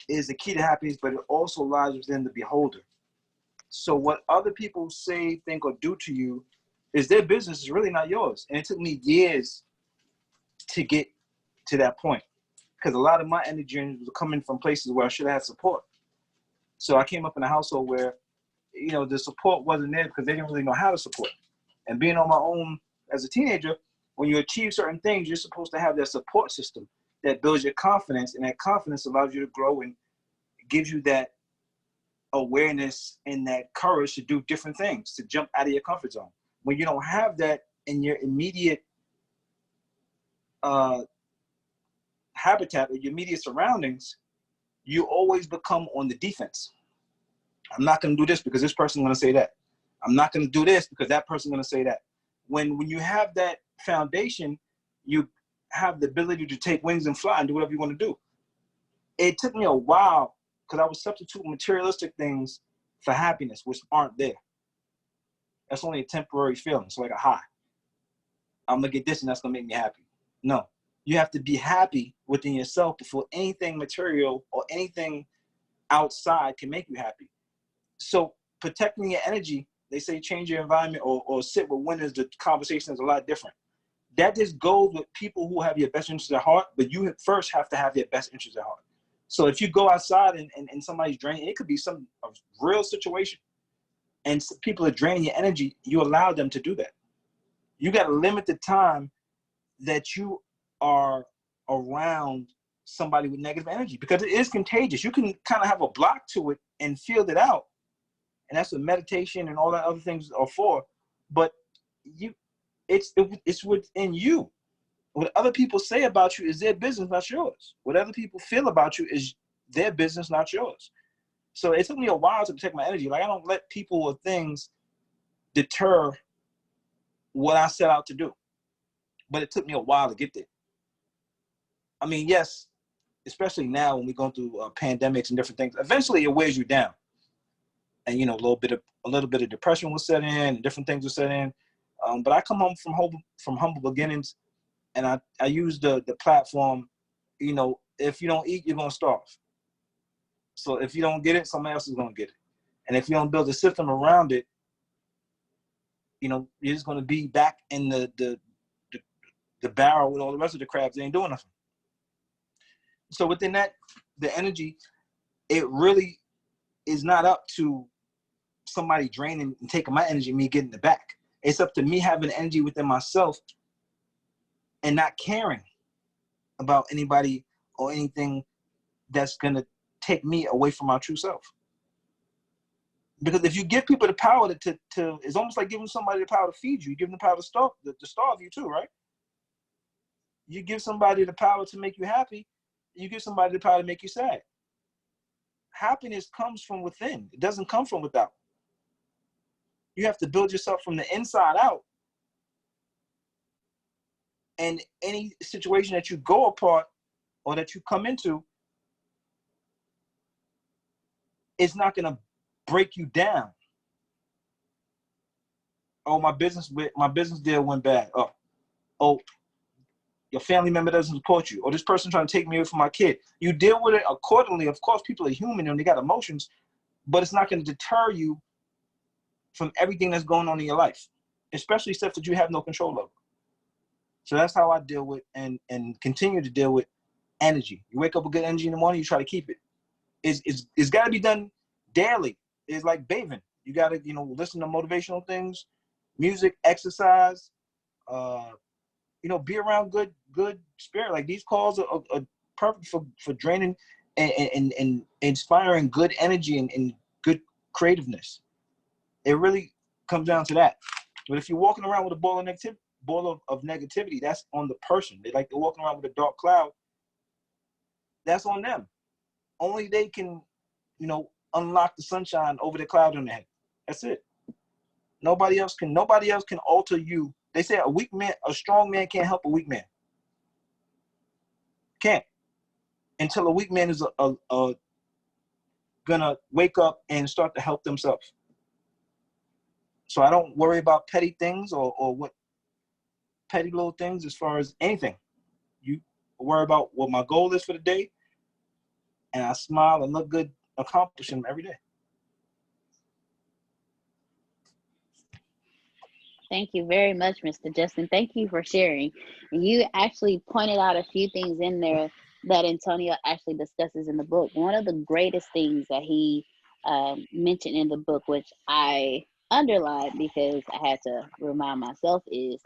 is the key to happiness, but it also lies within the beholder. So what other people say, think, or do to you is their business. Is really not yours. And it took me years to get to that point, because a lot of my energy was coming from places where I should have had support. So I came up in a household where, you know, the support wasn't there because they didn't really know how to support. And being on my own as a teenager, when you achieve certain things, you're supposed to have that support system that builds your confidence, and that confidence allows you to grow and gives you that awareness and that courage to do different things, to jump out of your comfort zone. When you don't have that in your immediate habitat or your immediate surroundings, you always become on the defense. I'm not going to do this because this person's going to say that. I'm not going to do this because that person's going to say that. When you have that foundation, you have the ability to take wings and fly and do whatever you want to do. It took me a while because I was substituting materialistic things for happiness, which aren't there. That's only a temporary feeling. It's like a high. I'm going to get this and that's going to make me happy. No, you have to be happy within yourself before anything material or anything outside can make you happy. So protecting your energy, they say change your environment or sit with winners, the conversation is a lot different. That just goes with people who have your best interests at heart, but you first have to have your best interests at heart. So if you go outside and somebody's draining, it could be a real situation, and people are draining your energy, you allow them to do that. You got to limit the time that you are around somebody with negative energy, because it is contagious. You can kind of have a block to it and feel it out. And that's what meditation and all that other things are for. But it's within you. What other people say about you is their business, not yours. What other people feel about you is their business, not yours. So it took me a while to protect my energy. Like, I don't let people or things deter what I set out to do. But it took me a while to get there. I mean, yes, especially now when we're going through pandemics and different things, eventually it wears you down. And, you know, a little bit of depression will set in, and different things will set in. But I come home from humble beginnings, and I use the platform, you know, if you don't eat, you're going to starve. So if you don't get it, somebody else is going to get it. And if you don't build a system around it, you know, you're just going to be back in the barrel with all the rest of the crabs. They ain't doing nothing. So within that, the energy, it really is not up to somebody draining and taking my energy, me getting it back. It's up to me having energy within myself and not caring about anybody or anything that's going to take me away from my true self. Because if you give people the power to it's almost like giving somebody the power to feed you. You give them the power to starve you too, right? You give somebody the power to make you happy. You give somebody the power to make you sad. Happiness comes from within. It doesn't come from without. You have to build yourself from the inside out. And any situation that you go apart or that you come into, it's not going to break you down. Oh, my business deal went bad. Oh, your family member doesn't support you. Or this person trying to take me away from my kid. You deal with it accordingly. Of course, people are human and they got emotions, but it's not going to deter you from everything that's going on in your life, especially stuff that you have no control over. So that's how I deal with and continue to deal with energy. You wake up with good energy in the morning, you try to keep it. It's got to be done daily. It's like bathing. You got to, you know, listen to motivational things, music, exercise, you know, be around good spirit. Like, these calls are perfect for draining and inspiring good energy and good creativeness. It really comes down to that. But if you're walking around with a ball of negativity, that's on the person. They're walking around with a dark cloud. That's on them. Only they can, you know, unlock the sunshine over the cloud on their head. That's it. Nobody else can alter you. They say a strong man can't help a weak man. Can't. Until a weak man is gonna wake up and start to help themselves. So I don't worry about petty things or what petty little things as far as anything. You worry about what my goal is for the day, and I smile and look good accomplishing them every day. Thank you very much, Mr. Justin. Thank you for sharing. You actually pointed out a few things in there that Antonio actually discusses in the book. One of the greatest things that he mentioned in the book, which I underlined because I had to remind myself, is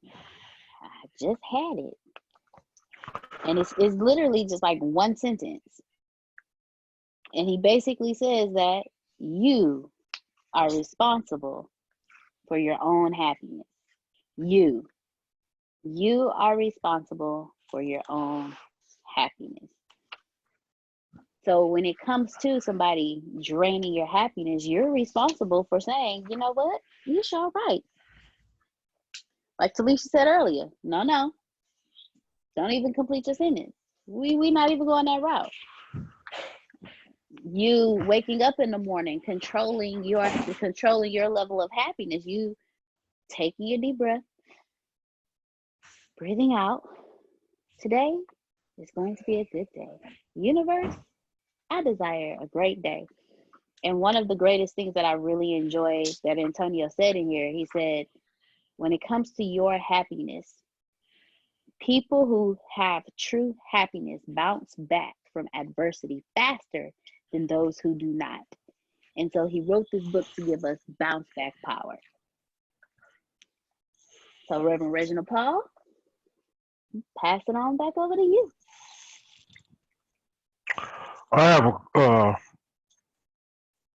I just had it. And it's literally just like one sentence. And he basically says that you are responsible for your own happiness. You are responsible for your own happiness. So when it comes to somebody draining your happiness, you're responsible for saying, you know what, you're sure right. Like Talisha said earlier, no, don't even complete your sentence. We not even going that route. You waking up in the morning, controlling your level of happiness, you taking a deep breath, breathing out. Today is going to be a good day. Universe, I desire a great day. And one of the greatest things that I really enjoy that Antonio said in here, he said, when it comes to your happiness, people who have true happiness bounce back from adversity faster than those who do not. And so he wrote this book to give us bounce back power. So Reverend Reginald Paul, pass it on back over to you. I'm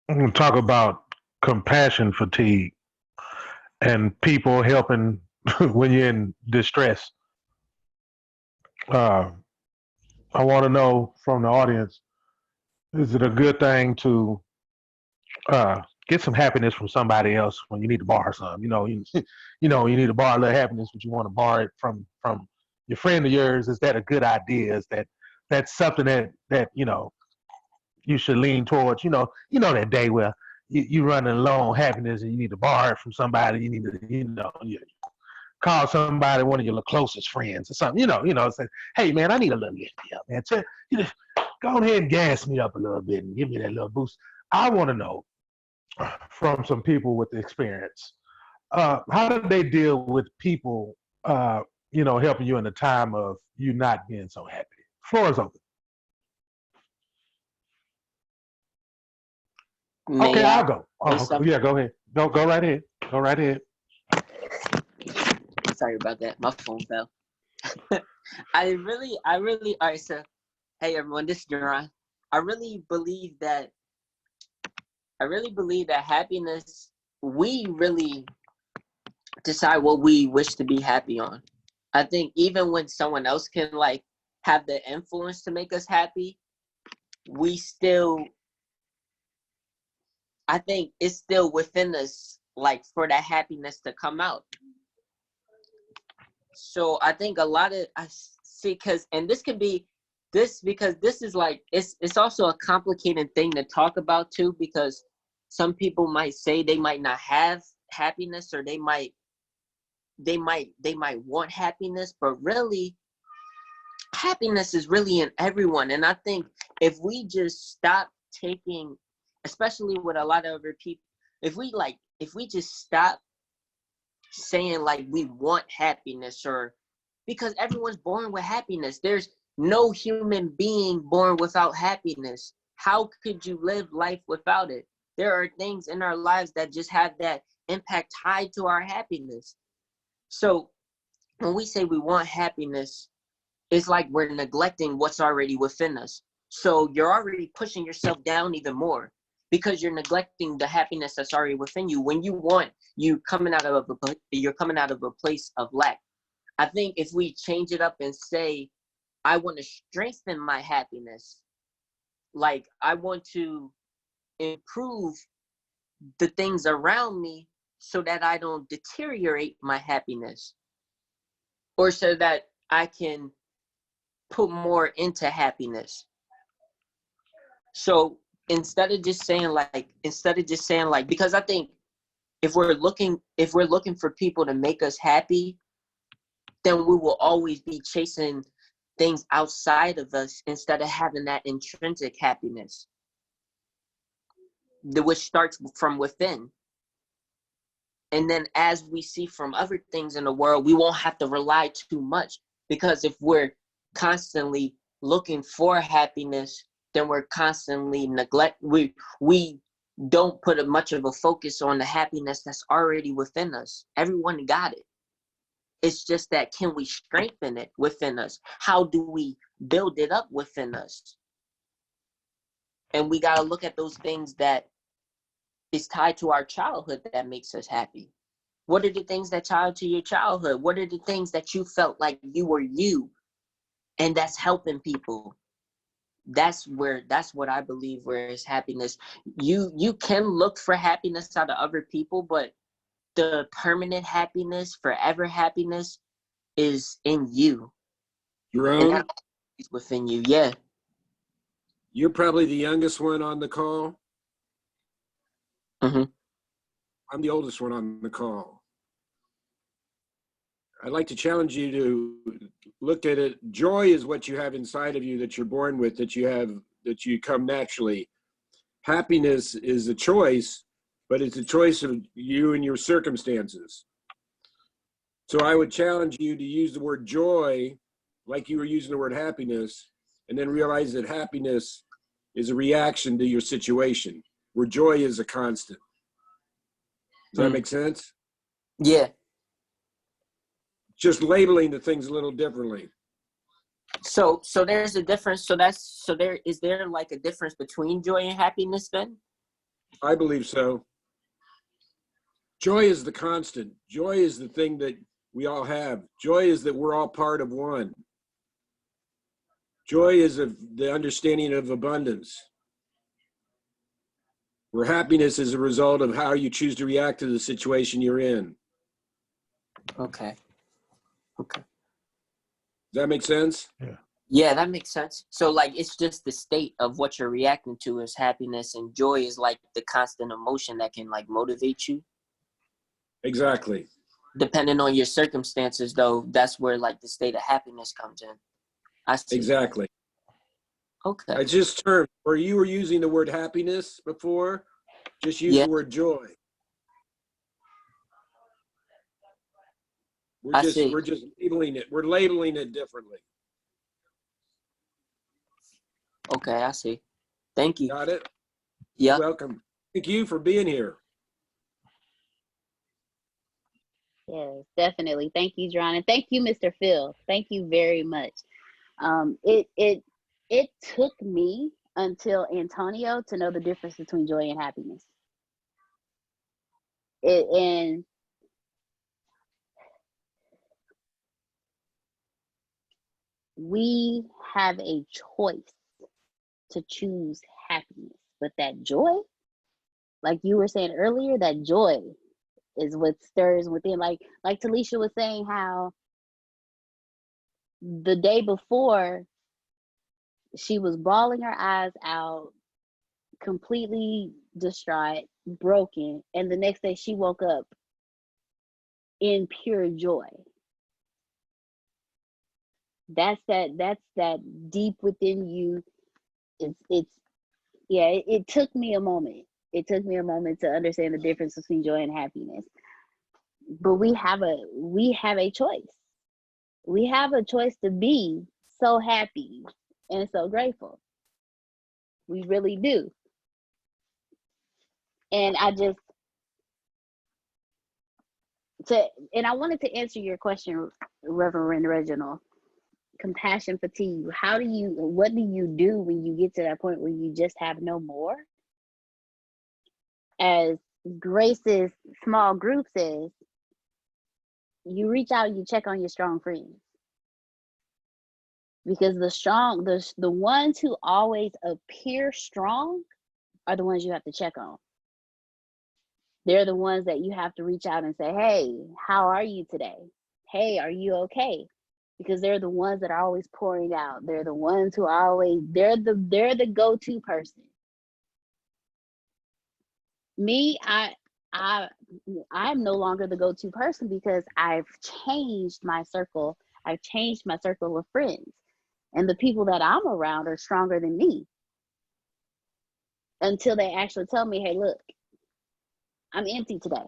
going to talk about compassion fatigue and people helping when you're in distress. I want to know from the audience, is it a good thing to get some happiness from somebody else when you need to borrow some? You know, you need to borrow a little happiness, but you want to borrow it from your friend of yours. Is that a good idea? Is that's something that you should lean towards? You know that day where you running low on happiness and you need to borrow it from somebody. You need to you call somebody, one of your closest friends or something. Say, hey man, I need a little lift up, man. Go ahead and gas me up a little bit and give me that little boost. I want to know from some people with experience, how do they deal with people, helping you in a time of you not being so happy? Floor is open. Okay, I'll go. Yeah, go ahead. Go right ahead. Go right ahead. Sorry about that. My phone fell. I really, all right, so, hey everyone, this is Duran. I really believe that happiness, we really decide what we wish to be happy on. I think even when someone else can have the influence to make us happy, I think it's still within us, for that happiness to come out. So I think because this is it's also a complicated thing to talk about too, because some people might say they might not have happiness, or they might want happiness, but really happiness is really in everyone. And I think if we just stop taking, especially with a lot of other people, if we just stop saying we want happiness, or because everyone's born with happiness. There's no human being born without happiness. How could you live life without it? There are things in our lives that just have that impact tied to our happiness. So when we say we want happiness, it's like we're neglecting what's already within us. So you're already pushing yourself down even more, because you're neglecting the happiness that's already within you. When you're coming out of a place of lack. I think if we change it up and say, I want to strengthen my happiness, I want to improve the things around me so that I don't deteriorate my happiness, or so that I can put more into happiness. So instead of just saying because I think if we're looking for people to make us happy, then we will always be chasing things outside of us instead of having that intrinsic happiness, which starts from within. And then as we see from other things in the world, we won't have to rely too much, because if we're constantly looking for happiness, then we're constantly we don't put much of a focus on the happiness that's already within us. Everyone got it. It's just that, can we strengthen it within us? How do we build it up within us? And we got to look at those things that is tied to our childhood that makes us happy. What are the things that tied to your childhood? What are the things that you felt like you were you, and that's helping people? That's what I believe where is happiness. You can look for happiness out of other people, but the permanent happiness, forever happiness, is in you. Your And own? that is within you. Yeah. You're probably the youngest one on the call. Mm-hmm. I'm the oldest one on the call. I'd like to challenge you to look at it. Joy is what you have inside of you that you're born with, that you come naturally. Happiness is a choice, but it's a choice of you and your circumstances. So I would challenge you to use the word joy like you were using the word happiness, and then realize that happiness is a reaction to your situation, where joy is a constant. Does that make sense? Yeah. Just labeling the things a little differently. So there's a difference. Is there like a difference between joy and happiness then? I believe so. Joy is the constant. Joy is the thing that we all have. Joy is that we're all part of one. Joy is the understanding of abundance. Where happiness is a result of how you choose to react to the situation you're in. Okay. Does that make sense? Yeah. Yeah, that makes sense. So like, it's just the state of what you're reacting to is happiness, and joy is like the constant emotion that can like motivate you. Exactly. Depending on your circumstances though, that's where like the state of happiness comes in. I see. Exactly. Okay. I just termed where you were using the word happiness before, just use the word joy. We're just labeling it. We're labeling it differently. Okay, I see. Thank you. Got it? Yeah. You're welcome. Thank you for being here. Yes, definitely. Thank you, John, and thank you, Mr. Phil. Thank you very much. It took me until Antonio to know the difference between joy and happiness. And we have a choice to choose happiness, but that joy, like you were saying earlier, that joy is what stirs within. Like Talisha was saying, how the day before she was bawling her eyes out, completely distraught, broken, and the next day she woke up in pure joy. That's that deep within you. It took me a moment. It took me a moment to understand the difference between joy and happiness. But we have a choice. We have a choice to be so happy and so grateful. We really do. And I wanted to answer your question, Reverend Reginald. Compassion fatigue. What do you do when you get to that point where you just have no more? As Grace's small group says, you reach out and you check on your strong friends. Because the ones who always appear strong are the ones you have to check on. They're the ones that you have to reach out and say, hey, how are you today? Hey, are you okay? Because they're the ones that are always pouring out. They're the ones who are always, they're the go-to person. Me, I'm no longer the go-to person because I've changed my circle. I've changed my circle of friends. And the people that I'm around are stronger than me until they actually tell me, hey, look, I'm empty today.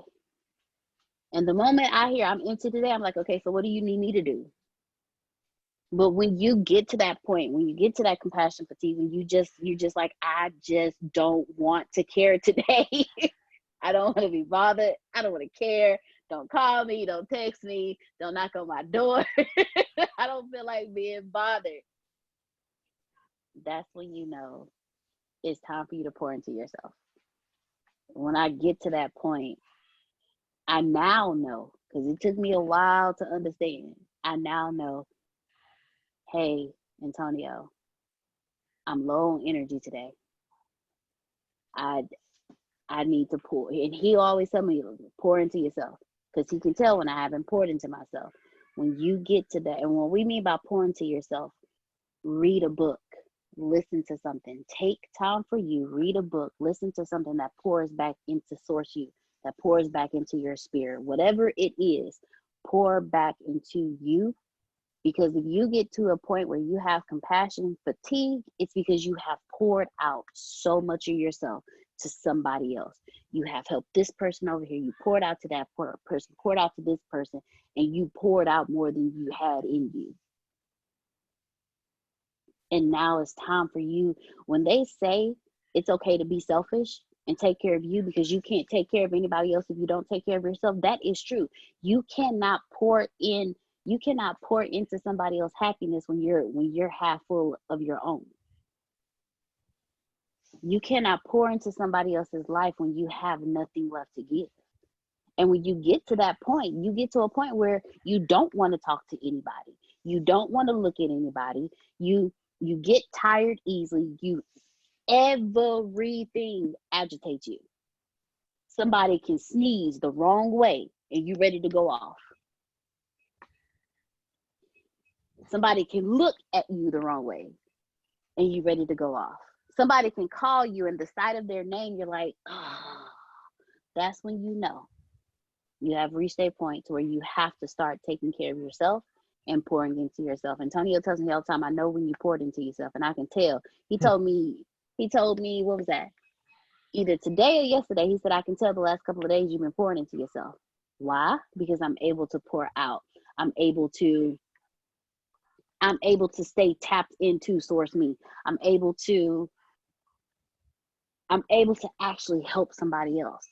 And the moment I hear I'm empty today, I'm like, okay, so what do you need me to do? But when you get to that point, when you get to that compassion fatigue, when you're just like, I just don't want to care today. I don't want to be bothered. I don't want to care. Don't call me. Don't text me. Don't knock on my door. I don't feel like being bothered. That's when you know it's time for you to pour into yourself. When I get to that point, I now know, because it took me a while to understand. I now know, hey, Antonio, I'm low on energy today. I need to pour. And he always tell me, pour into yourself, because he can tell when I haven't poured into myself. When you get to that, and what we mean by pour into yourself, read a book, listen to something, take time for you, read a book, listen to something that pours back into source you, that pours back into your spirit, whatever it is, pour back into you. Because if you get to a point where you have compassion fatigue, it's because you have poured out so much of yourself to somebody else. You have helped this person over here. You poured out to that person, poured out to this person, and you poured out more than you had in you. And now it's time for you. When they say it's okay to be selfish and take care of you because you can't take care of anybody else if you don't take care of yourself, that is true. You cannot pour into somebody else's happiness when you're half full of your own. You cannot pour into somebody else's life when you have nothing left to give. And when you get to that point, you get to a point where you don't want to talk to anybody. You don't want to look at anybody. You get tired easily. Everything agitates you. Somebody can sneeze the wrong way and you're ready to go off. Somebody can look at you the wrong way and you're ready to go off. Somebody can call you and the sight of their name, you're like, oh, that's when you know you have reached a point to where you have to start taking care of yourself and pouring into yourself. Antonio tells me all the time, I know when you poured into yourself, and I can tell. He told me, what was that? Either today or yesterday, he said, I can tell the last couple of days you've been pouring into yourself. Why? Because I'm able to pour out. I'm able to stay tapped into source me. I'm able to actually help somebody else.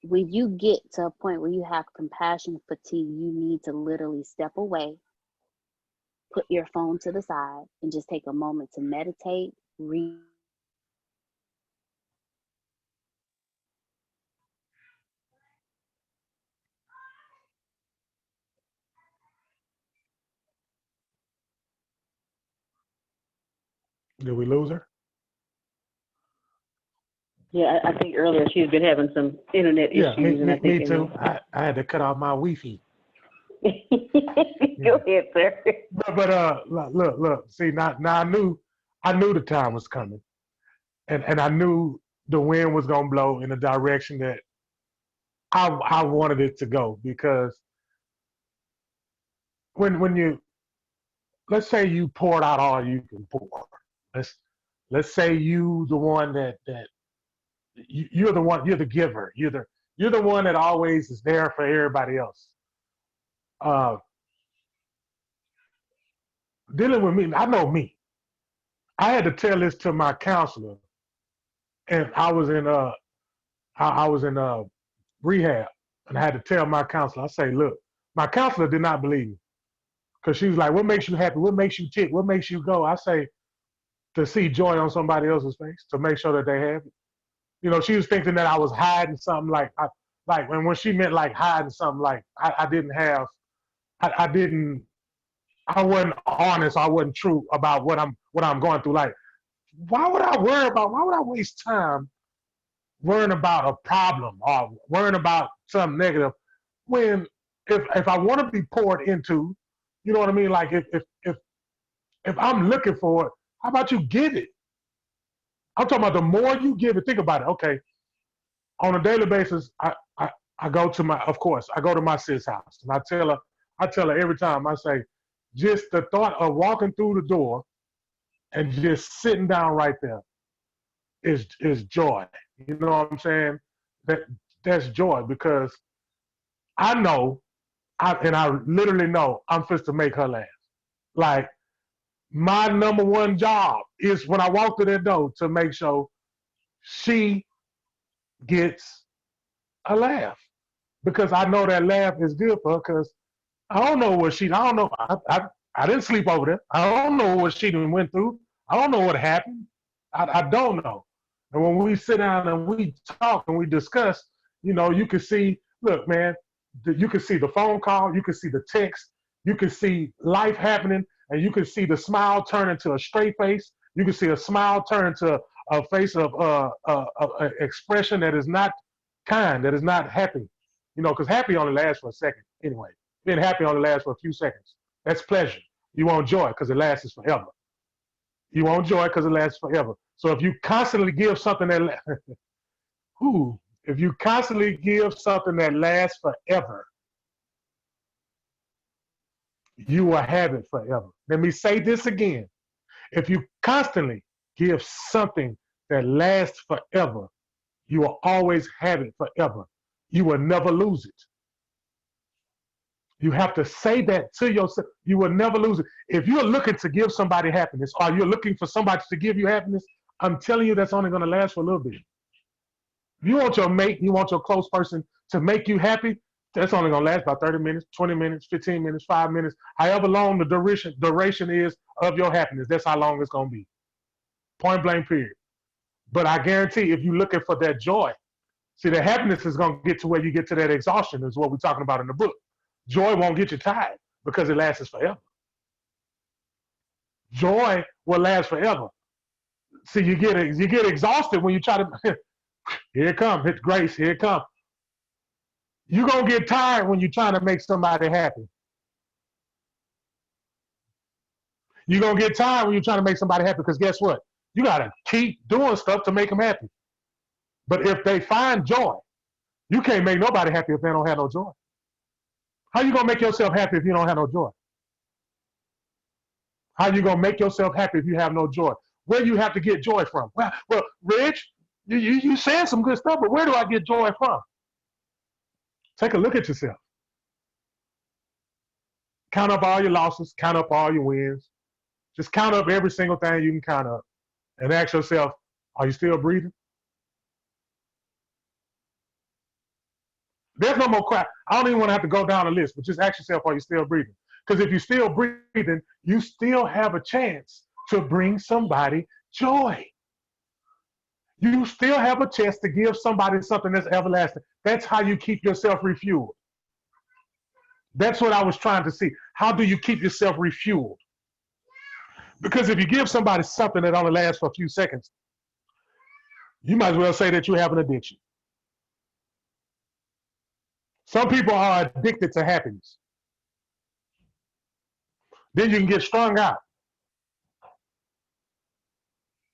When you get to a point where you have compassion fatigue, you need to literally step away, put your phone to the side, and just take a moment to meditate, read. Did we lose her? Yeah, I think earlier she's been having some internet issues. Yeah, and I think me too. I had to cut off my Wi-Fi. Go ahead, sir. But look. See, now I knew the time was coming, and I knew the wind was gonna blow in the direction that I wanted it to go. Because when you, let's say you poured out all you can pour. Let's say you the one that you're the one, you're the giver. You're the one that always is there for everybody else. Dealing with me, I know me. I had to tell this to my counselor, and I was in rehab, and I had to tell my counselor. I say, look, my counselor did not believe me, because she was like, "What makes you happy? What makes you tick? What makes you go?" I say, to see joy on somebody else's face, to make sure that they have it. You know, she was thinking that I was hiding something, and when she meant like hiding something, like I didn't have, I wasn't honest, I wasn't true about what I'm going through. Like, why would I waste time worrying about a problem or worrying about something negative when if I want to be poured into, you know what I mean? Like if I'm looking for it, how about you give it? I'm talking about the more you give it, think about it. Okay, on a daily basis, I go to my sis house, and I tell her every time, I say, just the thought of walking through the door and just sitting down right there is joy. You know what I'm saying? That's joy, because I know, and I literally know I'm supposed to make her laugh. Like, my number one job is when I walk through that door to make sure she gets a laugh, because I know that laugh is good for her. Because I don't know what I don't know. I didn't sleep over there. I don't know what she went through. I don't know what happened. I don't know. And when we sit down and we talk and we discuss, you know, you can see, look, man, you can see the phone call, you can see the text, you can see life happening, and you can see the smile turn into a straight face. You can see a smile turn into a face of expression that is not kind, that is not happy. You know, because happy only lasts for a second anyway. Being happy only lasts for a few seconds. That's pleasure. You want joy because it lasts forever. You want joy because it lasts forever. So if you constantly give something that, if you constantly give something that lasts forever, you will have it forever. Let me say this again. If you constantly give something that lasts forever, you will always have it forever. You will never lose it. You have to say that to yourself. You will never lose it. If you're looking to give somebody happiness, or you're looking for somebody to give you happiness, I'm telling you that's only going to last for a little bit. If you want your mate, you want your close person to make you happy, that's only going to last about 30 minutes, 20 minutes, 15 minutes, 5 minutes, however long the duration is of your happiness. That's how long it's going to be. Point blank, period. But I guarantee if you're looking for that joy, see, the happiness is going to get to where you get to that exhaustion, is what we're talking about in the book. Joy won't get you tired because it lasts forever. Joy will last forever. See, you get exhausted when you try to, here it comes, hit grace, here it comes. You're going to get tired when you're trying to make somebody happy. You're going to get tired when you're trying to make somebody happy, because guess what? You got to keep doing stuff to make them happy. But if they find joy, you can't make nobody happy if they don't have no joy. How you going to make yourself happy if you don't have no joy? How you going to make yourself happy if you have no joy? Where do you have to get joy from? Well, Rich, you saying some good stuff, but where do I get joy from? Take a look at yourself. Count up all your losses. Count up all your wins. Just count up every single thing you can count up. And ask yourself, are you still breathing? There's no more crap. I don't even want to have to go down the list, but just ask yourself, are you still breathing? Because if you're still breathing, you still have a chance to bring somebody joy. You still have a chance to give somebody something that's everlasting. That's how you keep yourself refueled. That's what I was trying to see. How do you keep yourself refueled? Because if you give somebody something that only lasts for a few seconds, you might as well say that you have an addiction. Some people are addicted to happiness. Then you can get strung out.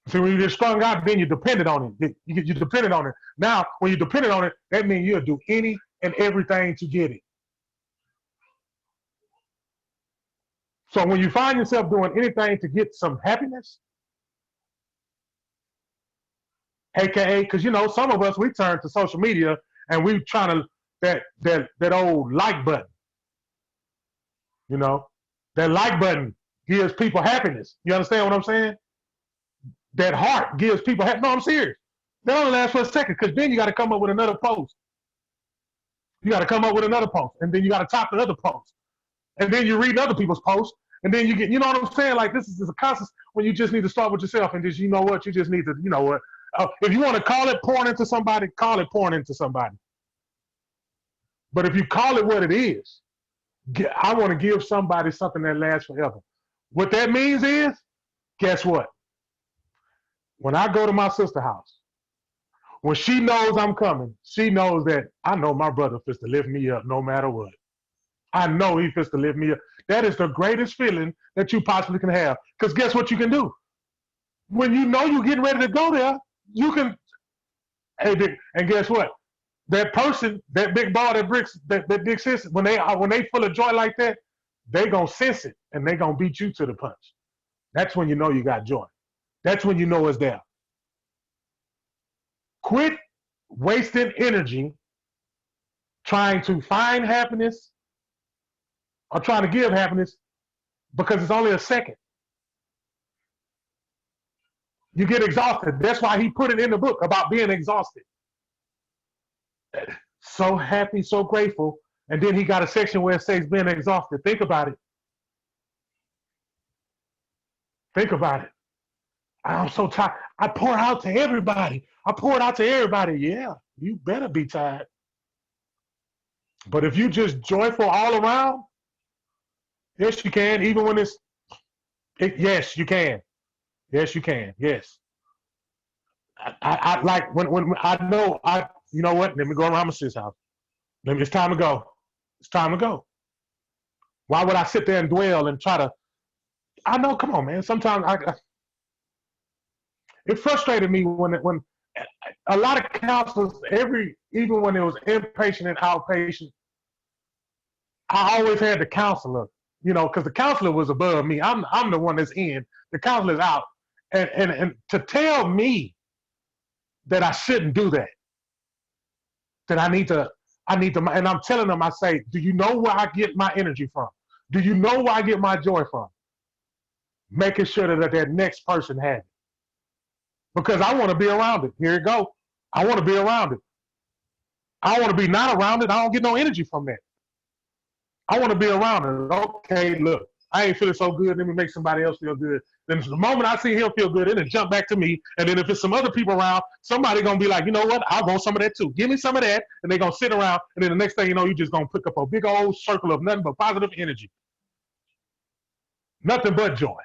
See, when you get strung out, then you're dependent on it. You're dependent on it. Now, when you're dependent on it, that means you'll do any and everything to get it. So when you find yourself doing anything to get some happiness, AKA, because you know, some of us, we turn to social media and we trying to, that old like button. You know, that like button gives people happiness. You understand what I'm saying? That heart gives people happiness. No, I'm serious. That only lasts for a second, because then you got to come up with another post. You got to come up with another post, and then you got to top the other post. And then you read other people's posts, and then you get, you know what I'm saying? Like, this is a constant when you just need to start with yourself and just, you know what, you just need to, you know what. If you want to call it pouring into somebody, call it pouring into somebody. But if you call it what it is, I want to give somebody something that lasts forever. What that means is, guess what? When I go to my sister's house, when she knows I'm coming, she knows that I know my brother fits to lift me up no matter what. I know he fits to lift me up. That is the greatest feeling that you possibly can have. Because guess what you can do? When you know you're getting ready to go there, you can, hey, and guess what? That person, that big ball that Dick says, when they full of joy like that, they gonna sense it and they gonna beat you to the punch. That's when you know you got joy. That's when you know it's there. Quit wasting energy trying to find happiness or trying to give happiness because it's only a second. You get exhausted. That's why he put it in the book about being exhausted. So happy, so grateful. And then he got a section where it says being exhausted. Think about it. Think about it. I'm so tired. I pour out to everybody. I pour it out to everybody. Yeah, you better be tired. But if you just joyful all around, yes, you can. Even when yes, you can. Yes, you can. Yes. I like when I know you know what? Let me go around my sis house. It's time to go. It's time to go. Why would I sit there and dwell and try to? I know. Come on, man. Sometimes it frustrated me when a lot of counselors, even when it was inpatient and outpatient, I always had the counselor, because the counselor was above me. I'm the one that's in. The counselor's out, and to tell me that I shouldn't do that, that I need to, and I'm telling them, I say, do you know where I get my energy from? Do you know where I get my joy from? Making sure that next person has it. Because I want to be around it. Here you go. I want to be around it. I want to be not around it. I don't get no energy from that. I want to be around it. Okay, look, I ain't feeling so good. Let me make somebody else feel good. Then the moment I see him feel good, it'll jump back to me. And then if it's some other people around, somebody going to be like, you know what? I want some of that too. Give me some of that. And they're going to sit around. And then the next thing you know, you're just going to pick up a big old circle of nothing but positive energy. Nothing but joy.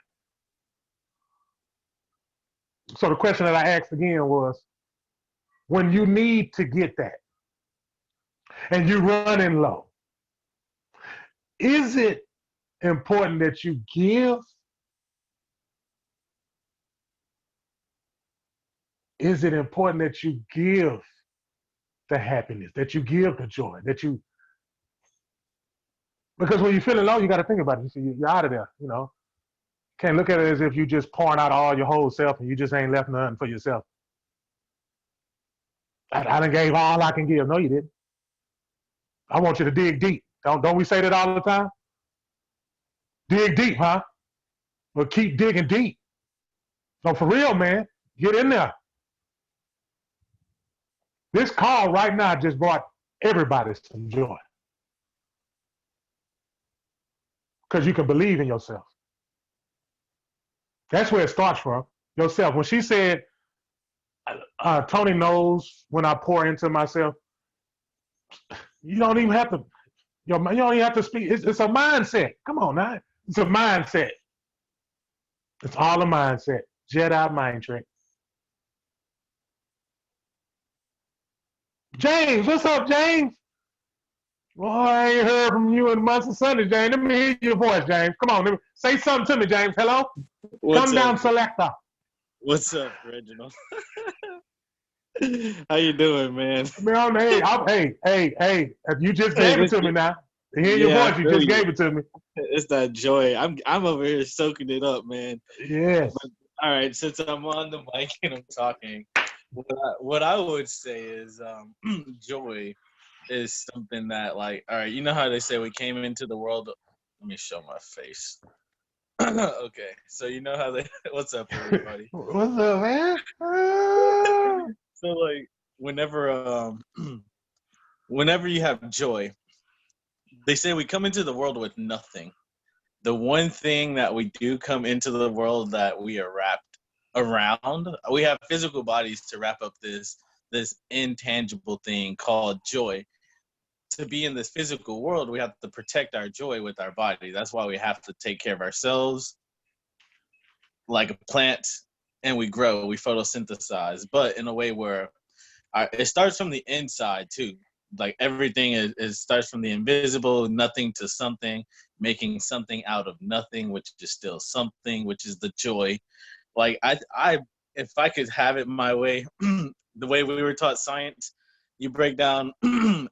So the question that I asked again was, when you need to get that and you're running low, is it important that you give? Is it important that you give the happiness, that you give the joy, because when you're feeling low, you got to think about it. You see, you're out of there, Can't look at it as if you just pouring out all your whole self and you just ain't left nothing for yourself. I done gave all I can give. No, you didn't. I want you to dig deep. Don't we say that all the time? Dig deep, huh? Well, keep digging deep. So for real, man, get in there. This call right now just brought everybody some joy. Because you can believe in yourself. That's where it starts from, yourself. When she said, Tony knows when I pour into myself, you don't even have to, you don't even have to speak. It's a mindset. Come on now. It's a mindset. It's all a mindset. Jedi mind trick. James, what's up, James? Well, I ain't heard from you in months of Sunday, James. Let me hear your voice, James. Come on, say something to me, James. Hello? Come down, selector. What's up, Reginald? How you doing, man? Man, hey, you just gave it to me now. To hear your voice, you just gave it to me. It's that joy. I'm over here soaking it up, man. Yes. But, all right, since I'm on the mic and I'm talking, what I would say is joy is something that, like, all right, you know how they say we came into the world. Let me show my face. Okay, so you know how what's up, everybody? What's up, man? So, like, whenever you have joy, they say we come into the world with nothing. The one thing that we do come into the world that we are wrapped around, we have physical bodies to wrap up this intangible thing called joy. To be in this physical world, we have to protect our joy with our body. That's why we have to take care of ourselves like a plant, and we grow, we photosynthesize, but in a way where it starts from the inside too. Like everything is starts from the invisible, nothing to something, making something out of nothing, which is still something, which is the joy. Like I if I could have it my way, the way we were taught science, you break down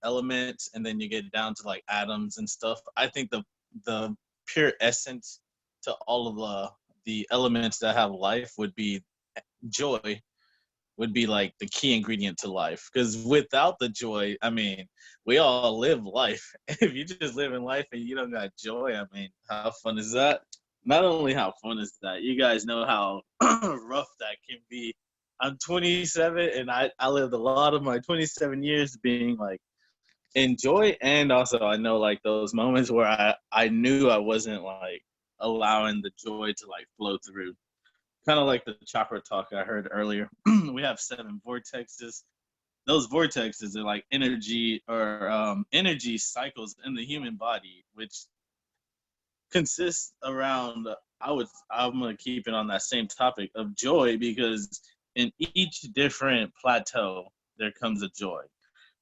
elements and then you get down to like atoms and stuff. I think the pure essence to all of the elements that have life would be joy. Would be like the key ingredient to life. Because without the joy, I mean, we all live life. If you just live in life and you don't got joy, I mean, how fun is that? Not only how fun is that, you guys know how rough that can be. I'm 27 and I lived a lot of my 27 years being like in joy, and also I know like those moments where I knew I wasn't like allowing the joy to like flow through. Kind of like the chakra talk I heard earlier. We have 7 vortexes. Those vortexes are like energy or energy cycles in the human body, which consists around. I'm gonna keep it on that same topic of joy, because in each different plateau there comes a joy.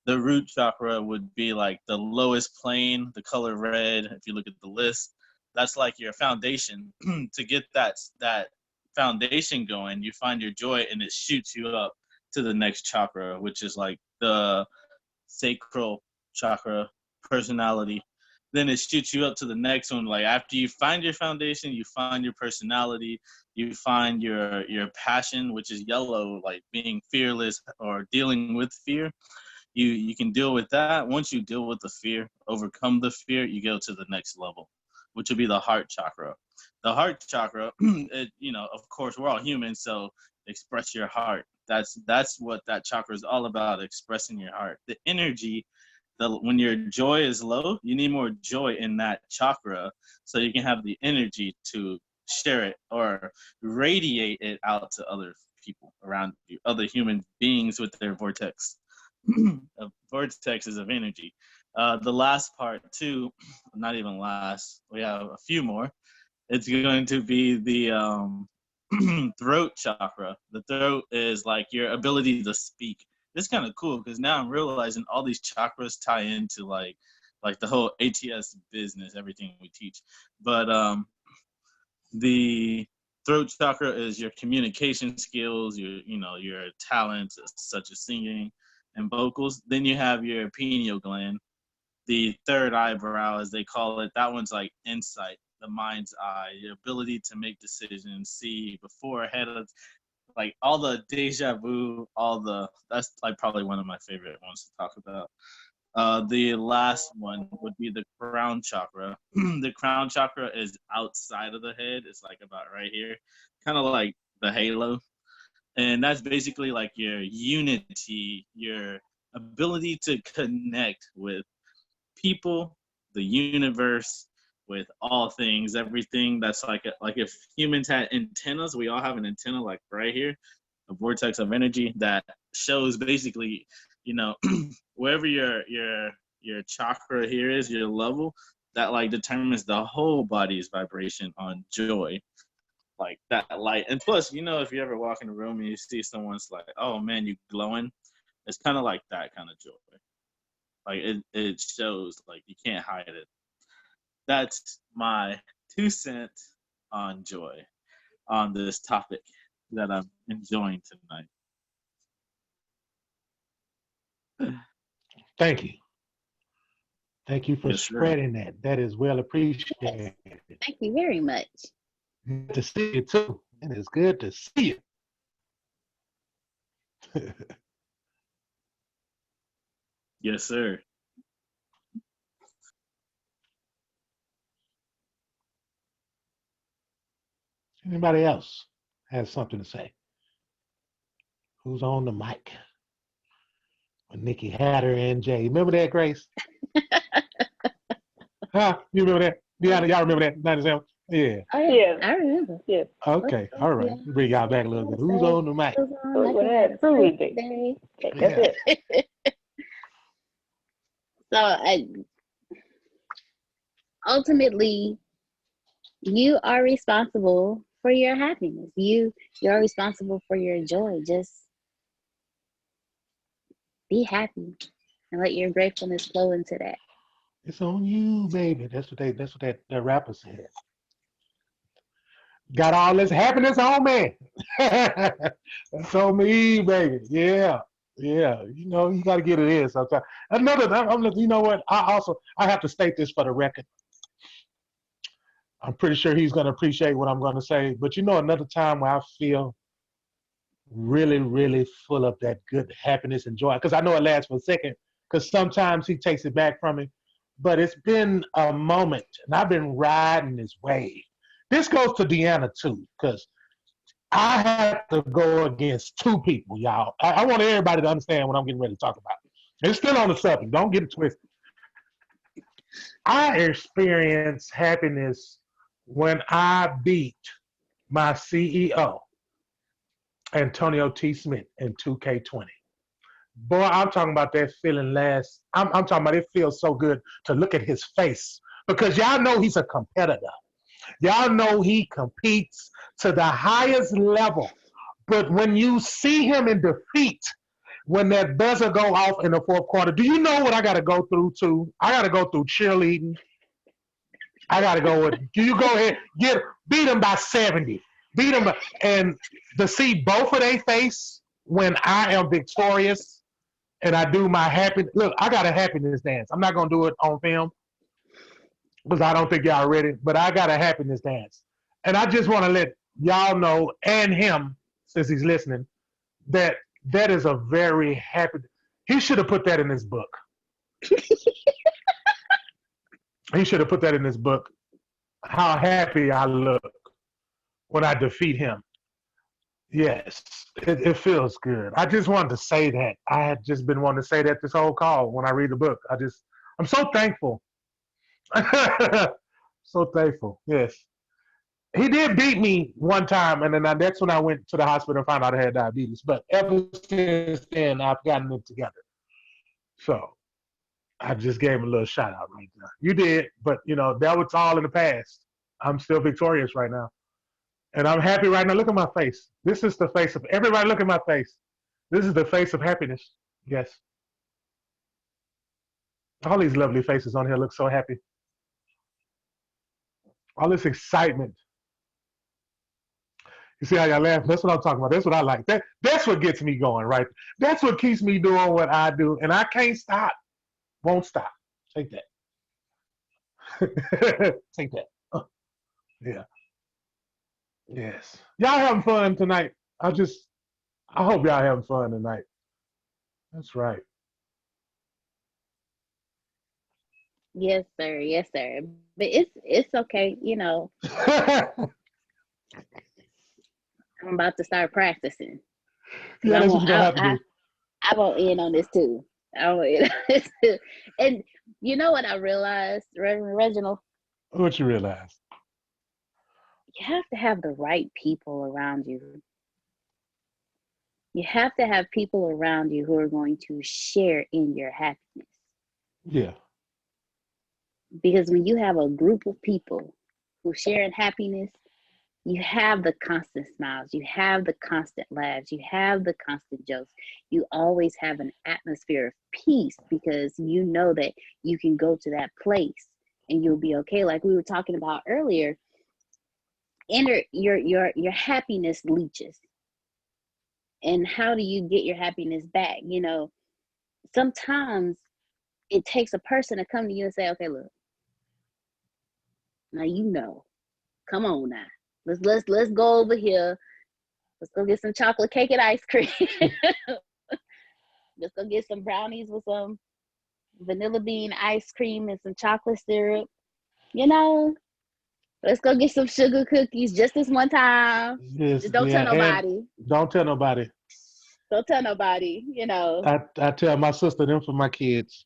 The root chakra would be like the lowest plane, the color red. If you look at the list, that's like your foundation. To get that foundation going, you find your joy, and it shoots you up to the next chakra, which is like the sacral chakra, personality. Then it shoots you up to the next one. Like after you find your foundation, you find your personality, you find your passion, which is yellow, like being fearless or dealing with fear. You can deal with that. Once you deal with the fear, overcome the fear, you go to the next level, which would be the heart chakra. The heart chakra, of course, we're all human, so express your heart. That's what that chakra is all about, expressing your heart. The energy, when your joy is low, you need more joy in that chakra so you can have the energy to share it or radiate it out to other people around you, other human beings with their vortex. Vortexes of energy. The last part too, not even last, we have a few more. It's going to be the throat chakra. The throat is like your ability to speak. It's kind of cool because now I'm realizing all these chakras tie into like the whole ATS business, everything we teach. But the throat chakra is your communication skills, your talents such as singing and vocals. Then you have your pineal gland, the third eyebrow, as they call it. That one's like insight, the mind's eye, the ability to make decisions, see before, ahead of, like all the deja vu, that's like probably one of my favorite ones to talk about. The last one would be the crown chakra. The crown chakra is outside of the head. It's like about right here, kind of like the halo. And that's basically like your unity, your ability to connect with people, the universe, with all things, everything. That's like if humans had antennas, we all have an antenna like right here, a vortex of energy that shows basically, wherever your chakra here is, your level, that like determines the whole body's vibration on joy. Like that light. And plus, if you ever walk in a room and you see someone's like, oh man, you glowing, it's kind of like that kind of joy. Like it shows, like you can't hide it. That's my 2 cents on joy on this topic that I'm enjoying tonight. Thank you. Thank you for Yes, sir. spreading that. That is well appreciated. Thank you very much. Good to see you too. And it's good to see you. Yes, sir. Anybody else has something to say? Who's on the mic? When Nikki Hatter and Jay. Remember that, Grace? Huh? You remember that? Y'all remember that? 97? Yeah. Oh, yeah. I remember. Yes. Okay. All right. Bring y'all back a little bit. Who's on the mic? That's it. So ultimately, you are responsible for your happiness. You're responsible for your joy. Just be happy and let your gratefulness flow into that. It's on you, baby. That's what that rapper said. Got all this happiness on me. That's on me, baby. Yeah. Yeah. You got to get it in sometimes. You know what? I have to state this for the record. I'm pretty sure he's going to appreciate what I'm going to say. But you know, another time where I feel really, really full of that good happiness and joy, because I know it lasts for a second, because sometimes he takes it back from me. But it's been a moment, and I've been riding this wave. This goes to Deanna, too, because I have to go against two people, y'all. I want everybody to understand what I'm getting ready to talk about. It's still on the subject. Don't get it twisted. I experience happiness when I beat my CEO, Antonio T. Smith, in 2K20. Boy, I'm talking about that feeling last. I'm talking about it feels so good to look at his face, because y'all know he's a competitor. Y'all know he competes to the highest level. But when you see him in defeat, when that buzzer go off in the fourth quarter, do you know what I got to go through too? I got to go through cheerleading. I got to go with, you go ahead, beat him by 70. Beat him, and to see both of their face when I am victorious and I do my happiness. Look, I got a happiness dance. I'm not going to do it on film because I don't think y'all ready, but I got a happiness dance. And I just want to let y'all know, and him, since he's listening, that that is a very happy. He should have put that in his book. He should have put that in his book. How happy I look when I defeat him. Yes, it feels good. I just wanted to say that. I had just been wanting to say that this whole call when I read the book. I'm so thankful. So thankful. Yes. He did beat me one time, and then that's when I went to the hospital and found out I had diabetes. But ever since then, I've gotten it together. So I just gave him a little shout out right now. You did, but that was all in the past. I'm still victorious right now. And I'm happy right now. Look at my face. This is the face of everybody. Look at my face. This is the face of happiness. Yes. All these lovely faces on here look so happy. All this excitement. You see how y'all laugh? That's what I'm talking about. That's what I like. That's what gets me going, right? That's what keeps me doing what I do. And I can't stop. Won't stop. Take that. Take that. Yeah. Yes. Y'all having fun tonight. I hope y'all having fun tonight. That's right. Yes, sir. Yes, sir. But it's okay. I'm about to start practicing. Yeah, that's what you're gonna have to do. I won't end on this too. I won't end on this too. And you know what I realized, Reverend Reginald? What you realized? You have to have the right people around you. You have to have people around you who are going to share in your happiness. Yeah. Because when you have a group of people who share in happiness, you have the constant smiles, you have the constant laughs, you have the constant jokes. You always have an atmosphere of peace because you know that you can go to that place and you'll be okay. Like we were talking about earlier, your happiness leeches. And how do you get your happiness back? Sometimes it takes a person to come to you and say, okay, look, now come on now. Let's go over here. Let's go get some chocolate cake and ice cream. Let's go get some brownies with some vanilla bean ice cream and some chocolate syrup. Let's go get some sugar cookies just this one time. Yes, just don't tell nobody. Don't tell nobody. Don't tell nobody, I tell my sister them for my kids.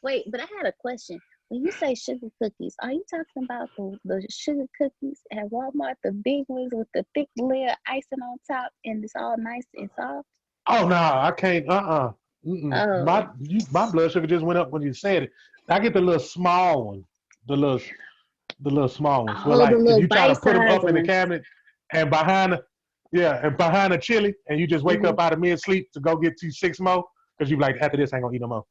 Wait, but I had a question. When you say sugar cookies, are you talking about the sugar cookies at Walmart, the big ones with the thick layer of icing on top and it's all nice and soft? Oh, no, I can't. Oh. My blood sugar just went up when you said it. I get the little small one, the little small ones. Oh, the little if you try to put them up in the ones. cabinet and behind the chili, and you just wake up out of mid sleep to go get you 6 more because you like after this I ain't gonna eat no more.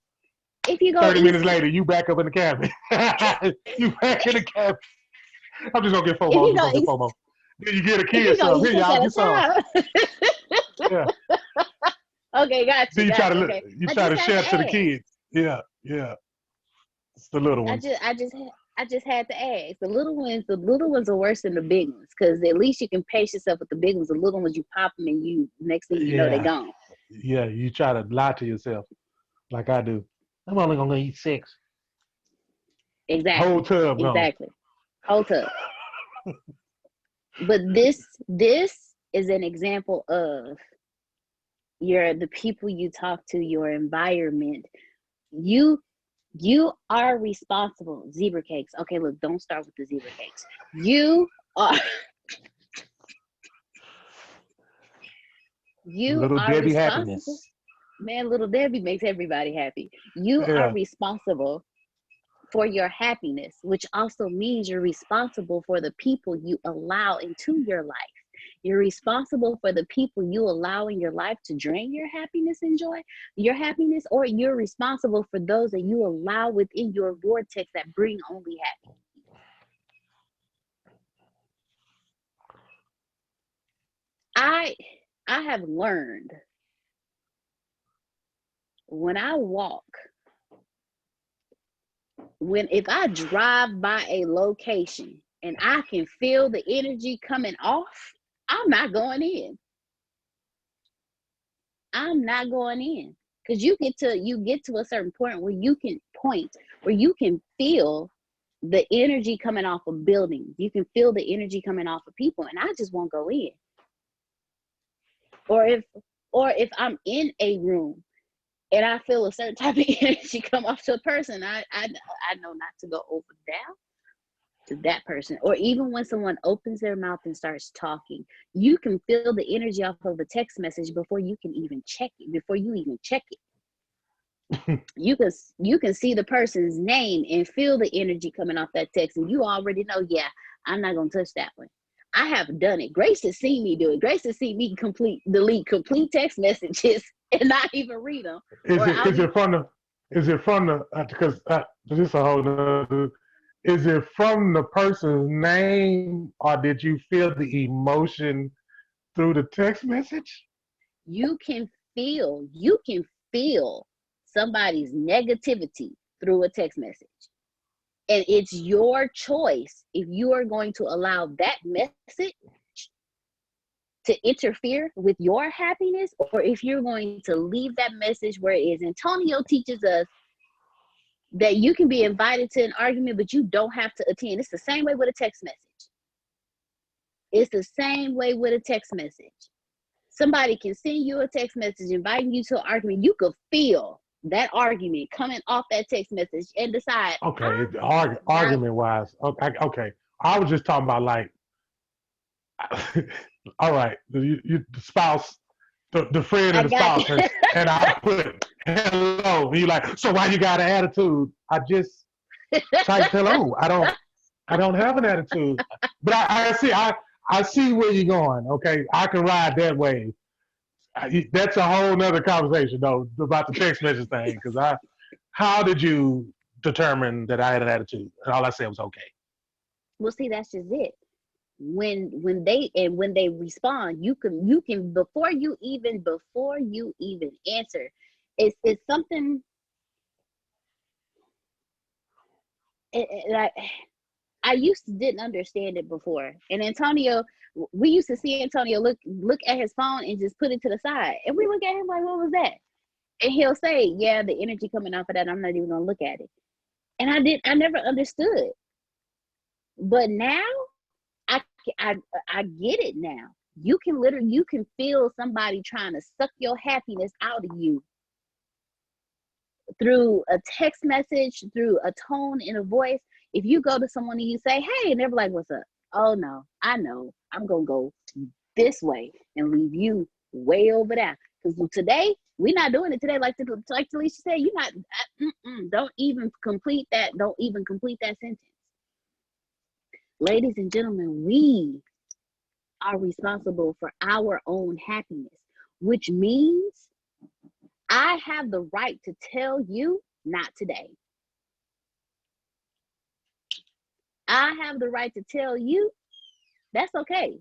If you go 30 minutes later, you back up in the cabinet. You back in the cabinet. I'm just gonna get 4 more. Then you get a kid some. Here, y'all, get some. Yeah. Okay, got you. Then you try to okay. share it to the kids. Yeah. It's the little I ones. just had to ask. The little ones are worse than the big ones, because at least you can pace yourself with the big ones. The little ones, you pop them and you next thing you know they're Yeah. gone. Yeah, you try to lie to yourself like I do. I'm only gonna eat 6. Exactly. Whole tub gone. Exactly. Whole tub. But this is an example of the people you talk to, your environment. You are responsible. Zebra cakes. Okay, look, don't start with the zebra cakes. You are Little Debbie responsible. happiness. Man, little Debbie makes everybody happy. You are Yeah. responsible for your happiness, which also means you're responsible for the people you allow into your life. You're responsible for the people you allow in your life to drain your happiness and joy, your happiness, or you're responsible for those that you allow within your vortex that bring only happiness. I have learned when I walk, if I drive by a location and I can feel the energy coming off, I'm not going in. I'm not going in. Because you get to a certain point where you can feel the energy coming off of buildings. You can feel the energy coming off of people, and I just won't go in. Or if I'm in a room and I feel a certain type of energy come off to a person, I know not to go over down to that person. Or even when someone opens their mouth and starts talking, you can feel the energy off of a text message before you can even check it, you can see the person's name and feel the energy coming off that text, and you already know, yeah, I'm not gonna touch that one. I have done it. Grace has seen me do it. Grace has seen me delete complete text messages and not even read them. Is it from the because this is a whole nother, is it from the person's name, or did you feel the emotion through the text message? You can feel somebody's negativity through a text message. And it's your choice if you are going to allow that message to interfere with your happiness, or if you're going to leave that message where it is. Antonio teaches us that you can be invited to an argument, but you don't have to attend. It's the same way with a text message. It's the same way with a text message. Somebody can send you a text message inviting you to an argument. You could feel that argument coming off that text message and decide. Okay, argument wise. Okay. I was just talking about like, all right, the spouse, the friend and the spouse, and I put hello. And you like, so why you got an attitude? I just try to tell you, I don't have an attitude. But I see where you're going. Okay, I can ride that wave. That's a whole nother conversation though about the text message thing. Because how did you determine that I had an attitude? And all I said was okay. Well, see, that's just it. When they respond, you can before you even answer, it's something. I used to didn't understand it before. And Antonio, we used to see Antonio look at his phone and just put it to the side. And we look at him like, what was that? And he'll say, yeah, the energy coming off of that, I'm not even gonna look at it. And I never understood. But now I get it now. You can feel somebody trying to suck your happiness out of you through a text message, through a tone in a voice. If you go to someone and you say, hey, and they're like, what's up? Oh no, I know. I'm gonna go this way and leave you way over there. Because today, we're not doing it today. Like Talisha said, you're not, don't even complete that sentence. Ladies and gentlemen, we are responsible for our own happiness, which means I have the right to tell you not today. I have the right to tell you that's okay.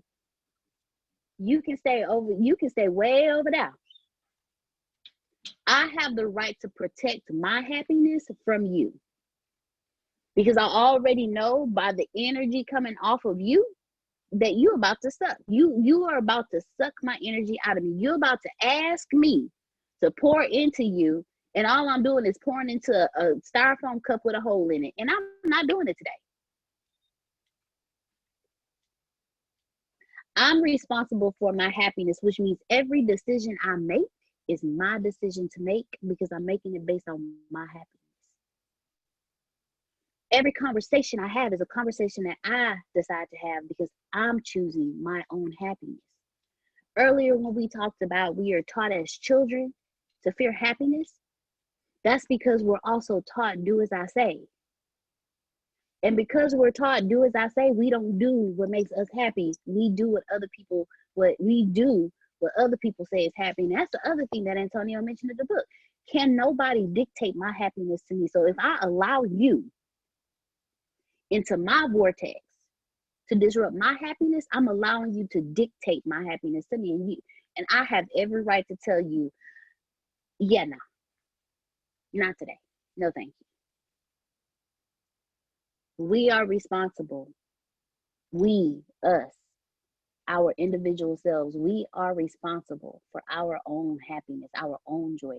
You can stay way over there. I have the right to protect my happiness from you. Because I already know by the energy coming off of you that you're about to suck. You are about to suck my energy out of me. You're about to ask me to pour into you, and all I'm doing is pouring into a styrofoam cup with a hole in it. And I'm not doing it today. I'm responsible for my happiness, which means every decision I make is my decision to make because I'm making it based on my happiness. Every conversation I have is a conversation that I decide to have because I'm choosing my own happiness. Earlier, when we talked about we are taught as children to fear happiness, that's because we're also taught do as I say. And because we're taught do as I say, we don't do what makes us happy. We do what other people say is happy. And that's the other thing that Antonio mentioned in the book. Can nobody dictate my happiness to me? So if I allow you into my vortex to disrupt my happiness, I'm allowing you to dictate my happiness to me. And I have every right to tell you, yeah, no, not today. No, thank you. We are responsible. We, us, our individual selves, we are responsible for our own happiness, our own joy.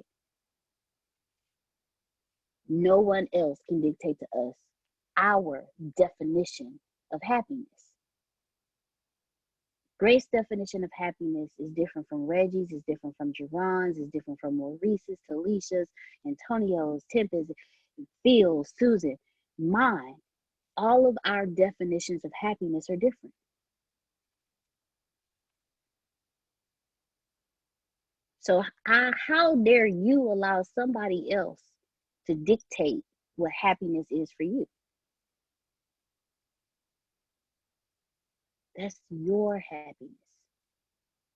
No one else can dictate to us our definition of happiness. Grace's definition of happiness is different from Reggie's, is different from Jerron's, is different from Maurice's, Talicia's, Antonio's, Tempest, Phil's, Susan, mine. All of our definitions of happiness are different. So how dare you allow somebody else to dictate what happiness is for you? That's your happiness.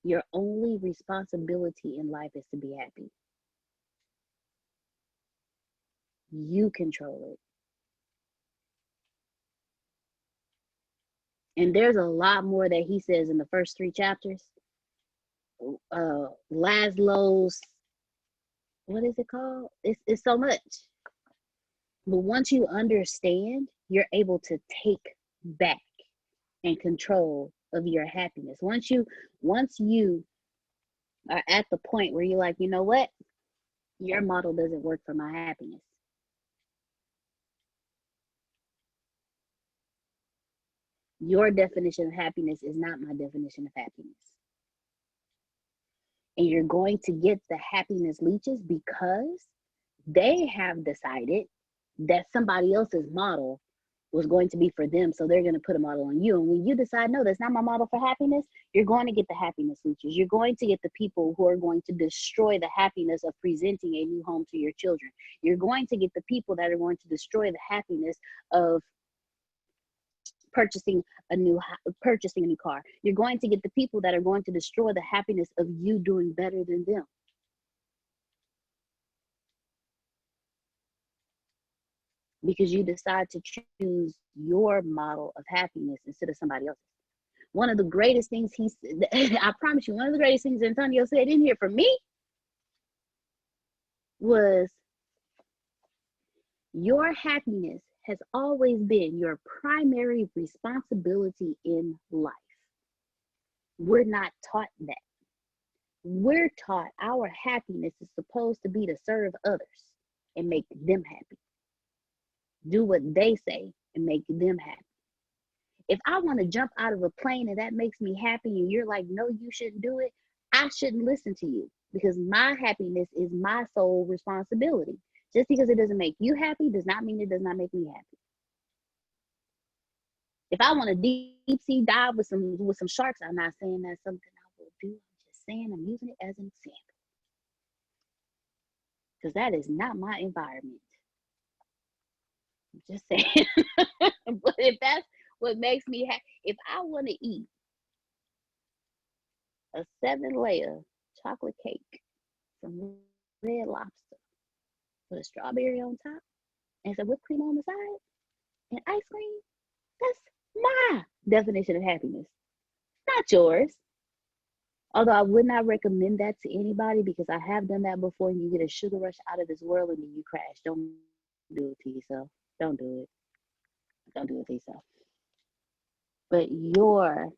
Your only responsibility in life is to be happy. You control it. And there's a lot more that he says in the first 3 chapters. Laszlo's, what is it called? It's so much. But once you understand, you're able to take back and control of your happiness. Once you are at the point where you're like, you know what? Your model doesn't work for my happiness. Your definition of happiness is not my definition of happiness. And you're going to get the happiness leeches because they have decided that somebody else's model was going to be for them, so they're going to put a model on you. And when you decide, no, that's not my model for happiness, you're going to get the happiness leeches. You're going to get the people who are going to destroy the happiness of presenting a new home to your children. You're going to get the people that are going to destroy the happiness of purchasing a new car. You're going to get the people that are going to destroy the happiness of you doing better than them. Because you decide to choose your model of happiness instead of somebody else's. One of the greatest things I promise you, one of the greatest things Antonio said in here for me was, your happiness has always been your primary responsibility in life. We're not taught that. We're taught our happiness is supposed to be to serve others and make them happy. Do what they say and make them happy. If I want to jump out of a plane and that makes me happy and you're like, no, you shouldn't do it, I shouldn't listen to you because my happiness is my sole responsibility. Just because it doesn't make you happy does not mean it does not make me happy. If I want to deep sea dive with some sharks, I'm not saying that's something I will do. I'm just saying I'm using it as an example. Because that is not my environment. I'm just saying. But if that's what makes me happy, if I want to eat a 7-layer chocolate cake from Red Lobster with a strawberry on top and some whipped cream on the side and ice cream, that's my definition of happiness, not yours. Although I would not recommend that to anybody because I have done that before and you get a sugar rush out of this world and then you crash. Don't do it to yourself. Don't do it. Don't do it to yourself. But your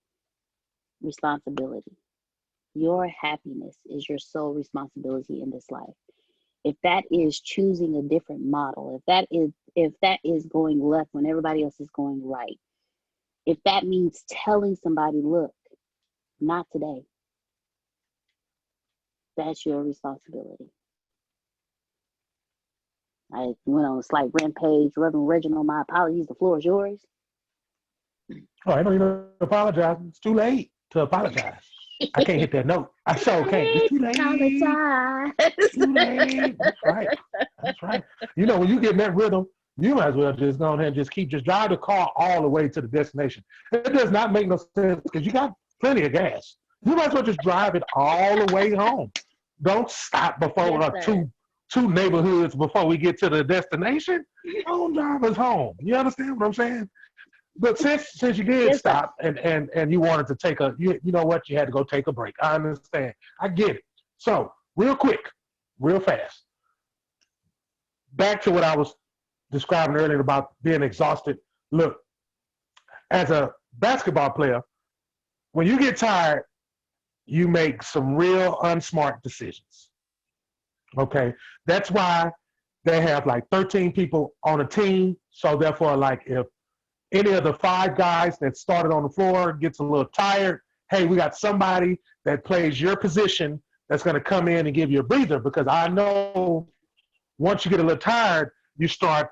responsibility, your happiness is your sole responsibility in this life. If that is choosing a different model, if that is going left when everybody else is going right, if that means telling somebody, look, not today, that's your responsibility. I went on a slight rampage. Reverend Reginald, my apologies. The floor is yours. Oh, I don't even apologize. It's too late to apologize. I can't hit that note. I sure can't. It's too late. Apologize. It's too late. That's right. That's right. You know, when you get in that rhythm, you might as well just go ahead and just drive the car all the way to the destination. It does not make no sense because you got plenty of gas. You might as well just drive it all the way home. Don't stop before Yes, sir. two neighborhoods before we get to the destination. Don't drive us home. You understand what I'm saying? But since you did Yes, sir. stop and you wanted to take you know what, you had to go take a break. I understand. I get it. So real quick, real fast. Back to what I was describing earlier about being exhausted. Look, as a basketball player, when you get tired, you make some real unsmart decisions. Okay? That's why they have like 13 people on a team. So therefore, like if any of the 5 guys that started on the floor gets a little tired, hey, we got somebody that plays your position that's going to come in and give you a breather, because I know once you get a little tired, you start,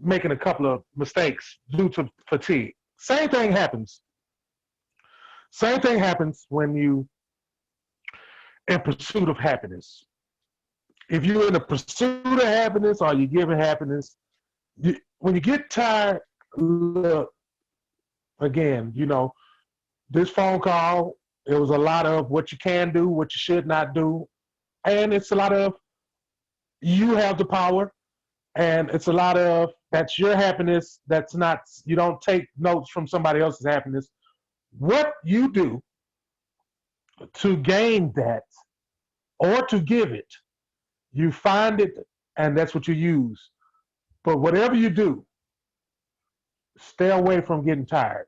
making a couple of mistakes due to fatigue. Same thing happens. Same thing happens when you in pursuit of happiness. If you're in the pursuit of happiness or you're giving happiness, when you get tired, look, again, this phone call, it was a lot of what you can do, what you should not do. And it's a lot of you have the power. And it's a lot of that's your happiness. That's not, you don't take notes from somebody else's happiness. What you do to gain that or to give it, you find it and that's what you use. But whatever you do, stay away from getting tired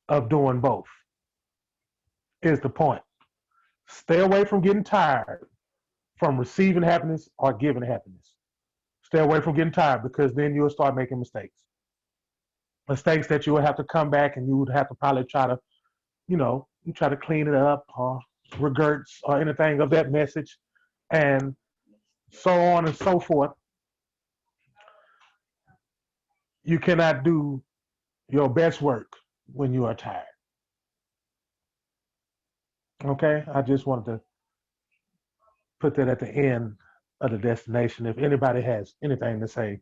of doing both, is the point. Stay away from getting tired from receiving happiness or giving happiness. Stay away from getting tired, because then you'll start making mistakes. Mistakes that you would have to come back and you would have to probably try to, you try to clean it up or regrets or anything of that message and so on and so forth. You cannot do your best work when you are tired. Okay? I just wanted to put that at the end of the destination. If anybody has anything to say,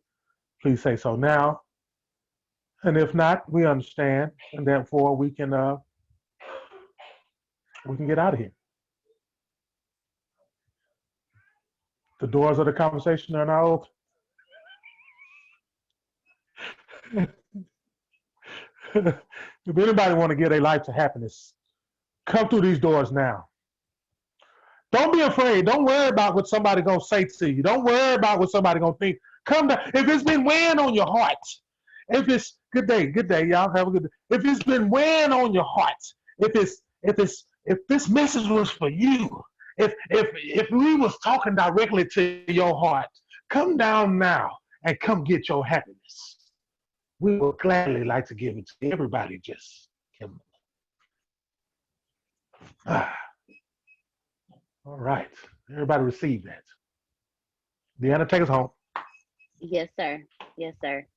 please say so now. And if not, we understand, and therefore we can get out of here. The doors of the conversation are now open. If anybody want to get a life to happiness, come through these doors now. Don't be afraid. Don't worry about what somebody gonna say to you. Don't worry about what somebody gonna think. Come down. If it's been weighing on your heart, if it's good day, y'all have a good day. If it's been weighing on your heart, if this message was for you, if we was talking directly to your heart, come down now and come get your happiness. We would gladly like to give it to everybody. Just come. All right. Everybody receive that. Deanna, take us home. Yes, sir. Yes, sir.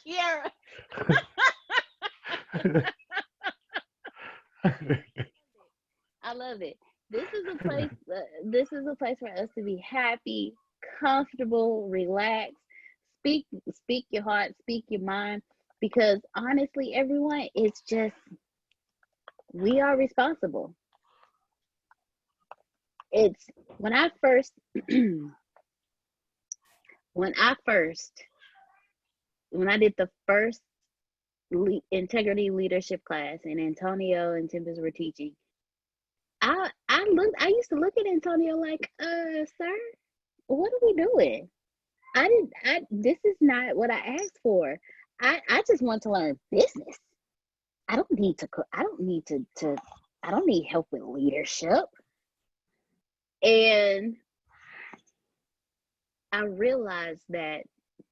Kiara. I love it. This is a place. This is a place for us to be happy, comfortable, relaxed. Speak your heart, speak your mind. Because honestly, everyone, it's just we are responsible. It's when I did the first integrity leadership class and Antonio and Tempest were teaching, I used to look at Antonio like, sir, what are we doing? This is not what I asked for. I just want to learn business. I don't need I don't need help with leadership. And I realized that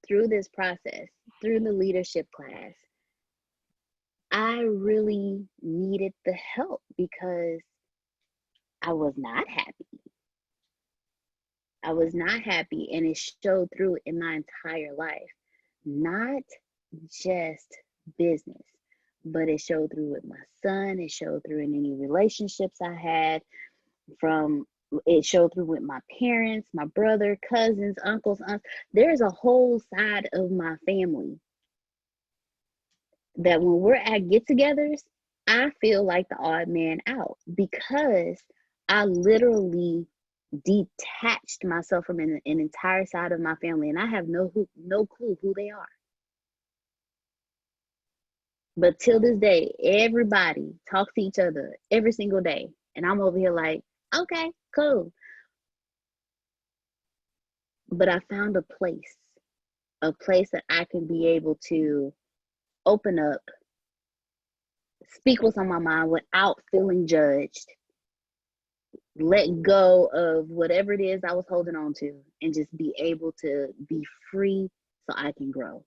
through this process, through the leadership class, I really needed the help because I was not happy. I was not happy, and it showed through in my entire life. Not just business, but it showed through with my son. It showed through in any relationships I had. It showed through with my parents, my brother, cousins, uncles, aunts. There's a whole side of my family that when we're at get-togethers, I feel like the odd man out because I literally detached myself from an entire side of my family, and I have no clue who they are. But till this day, everybody talks to each other every single day, and I'm over here like, okay, cool. But I found a place that I can be able to open up, speak what's on my mind without feeling judged, let go of whatever it is I was holding on to, and just be able to be free so I can grow.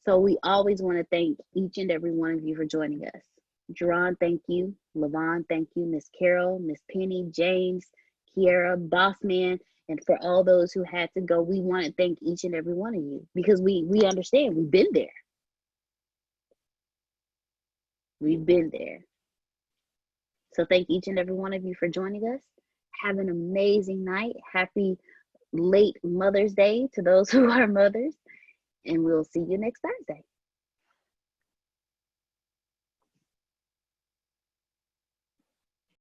So we always want to thank each and every one of you for joining us. Jerron, thank you. Lavon, thank you. Miss Carol, Miss Penny, James, Kiera, Bossman, and for all those who had to go, we want to thank each and every one of you because we understand we've been there. We've been there. So thank each and every one of you for joining us. Have an amazing night. Happy late Mother's Day to those who are mothers. And we'll see you next Thursday.